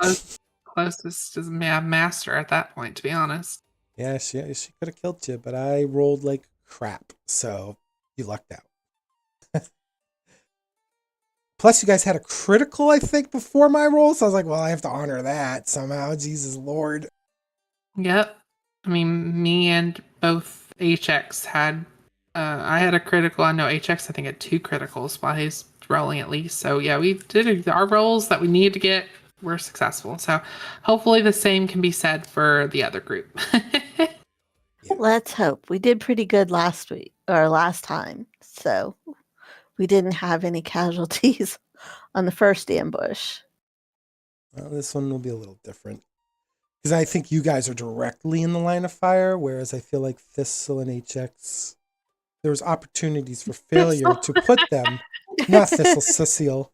Closest is master at that point, to be honest. Yeah, she could have killed you, but I rolled like crap, so you lucked out. Plus, you guys had a critical, I think, before my roll, so I was like, well, I have to honor that somehow. Jesus Lord. Yep. I mean, me and both HX had. I had a critical. I know HX, I think, had 2 criticals while he's rolling at least. So, yeah, we did our rolls that we needed to get were successful. So, hopefully, the same can be said for the other group. Let's hope. We did pretty good last week or last time. So we didn't have any casualties on the first ambush. Well, this one will be a little different. Because I think you guys are directly in the line of fire, whereas I feel like Thistle and HX, there was opportunities for failure to put them. Not Thistle, Cecile.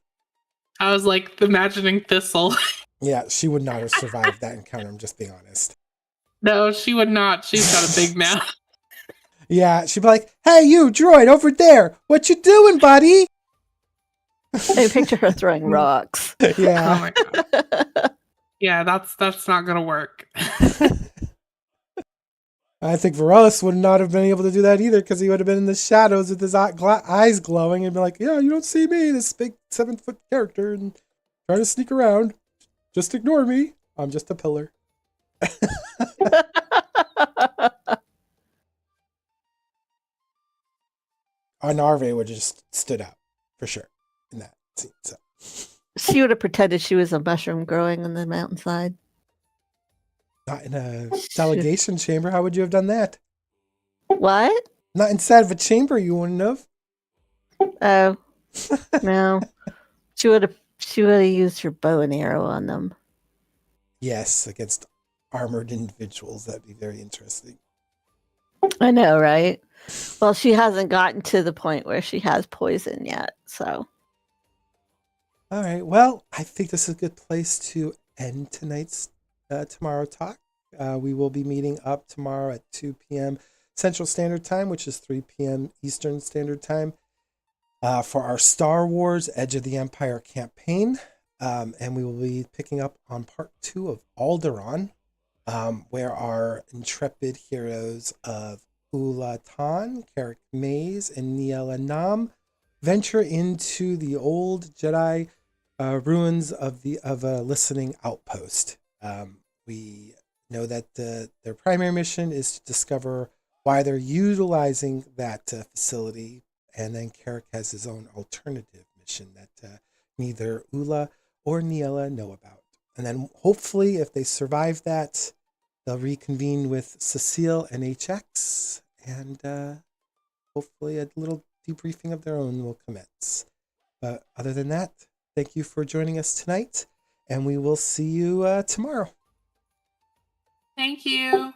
I was like imagining Thistle. Yeah, she would not have survived that encounter, I'm just being honest. No, she would not. She's got a big mouth. Yeah, she'd be like, hey, you, droid, over there. What you doing, buddy? I picture her throwing rocks. Oh Yeah. my god. Yeah, that's not gonna work. I think Varellis would not have been able to do that either because he would have been in the shadows with his eyes glowing and be like, yeah, you don't see me, this big 7-foot character, and try to sneak around. Just ignore me. I'm just a pillar. Narve would have just stood out for sure in that scene. So. She would have pretended she was a mushroom growing on the mountainside. Not in a delegation chamber. How would you have done that? What? Not inside of a chamber, you wouldn't have. Oh, no. She would have used her bow and arrow on them. Yes, against armored individuals. That'd be very interesting. I know, right? Well, she hasn't gotten to the point where she has poison yet, so. All right. Well, I think this is a good place to end tonight's Tomorrow Talk. We will be meeting up tomorrow at 2 p.m. Central Standard Time, which is 3 p.m. Eastern Standard Time, for our Star Wars Edge of the Empire campaign. And we will be picking up on part 2 of Alderaan, where our intrepid heroes of Ula Tan, Carrick Maze, and Niela Nam venture into the old Jedi ruins of a listening outpost. We know that their primary mission is to discover why they're utilizing that facility, and then Carrick has his own alternative mission that neither Ula or Niela know about. And then hopefully, if they survive that, they'll reconvene with Cecile and HX, and hopefully a little debriefing of their own will commence. But other than that, thank you for joining us tonight, and we will see you tomorrow. Thank you.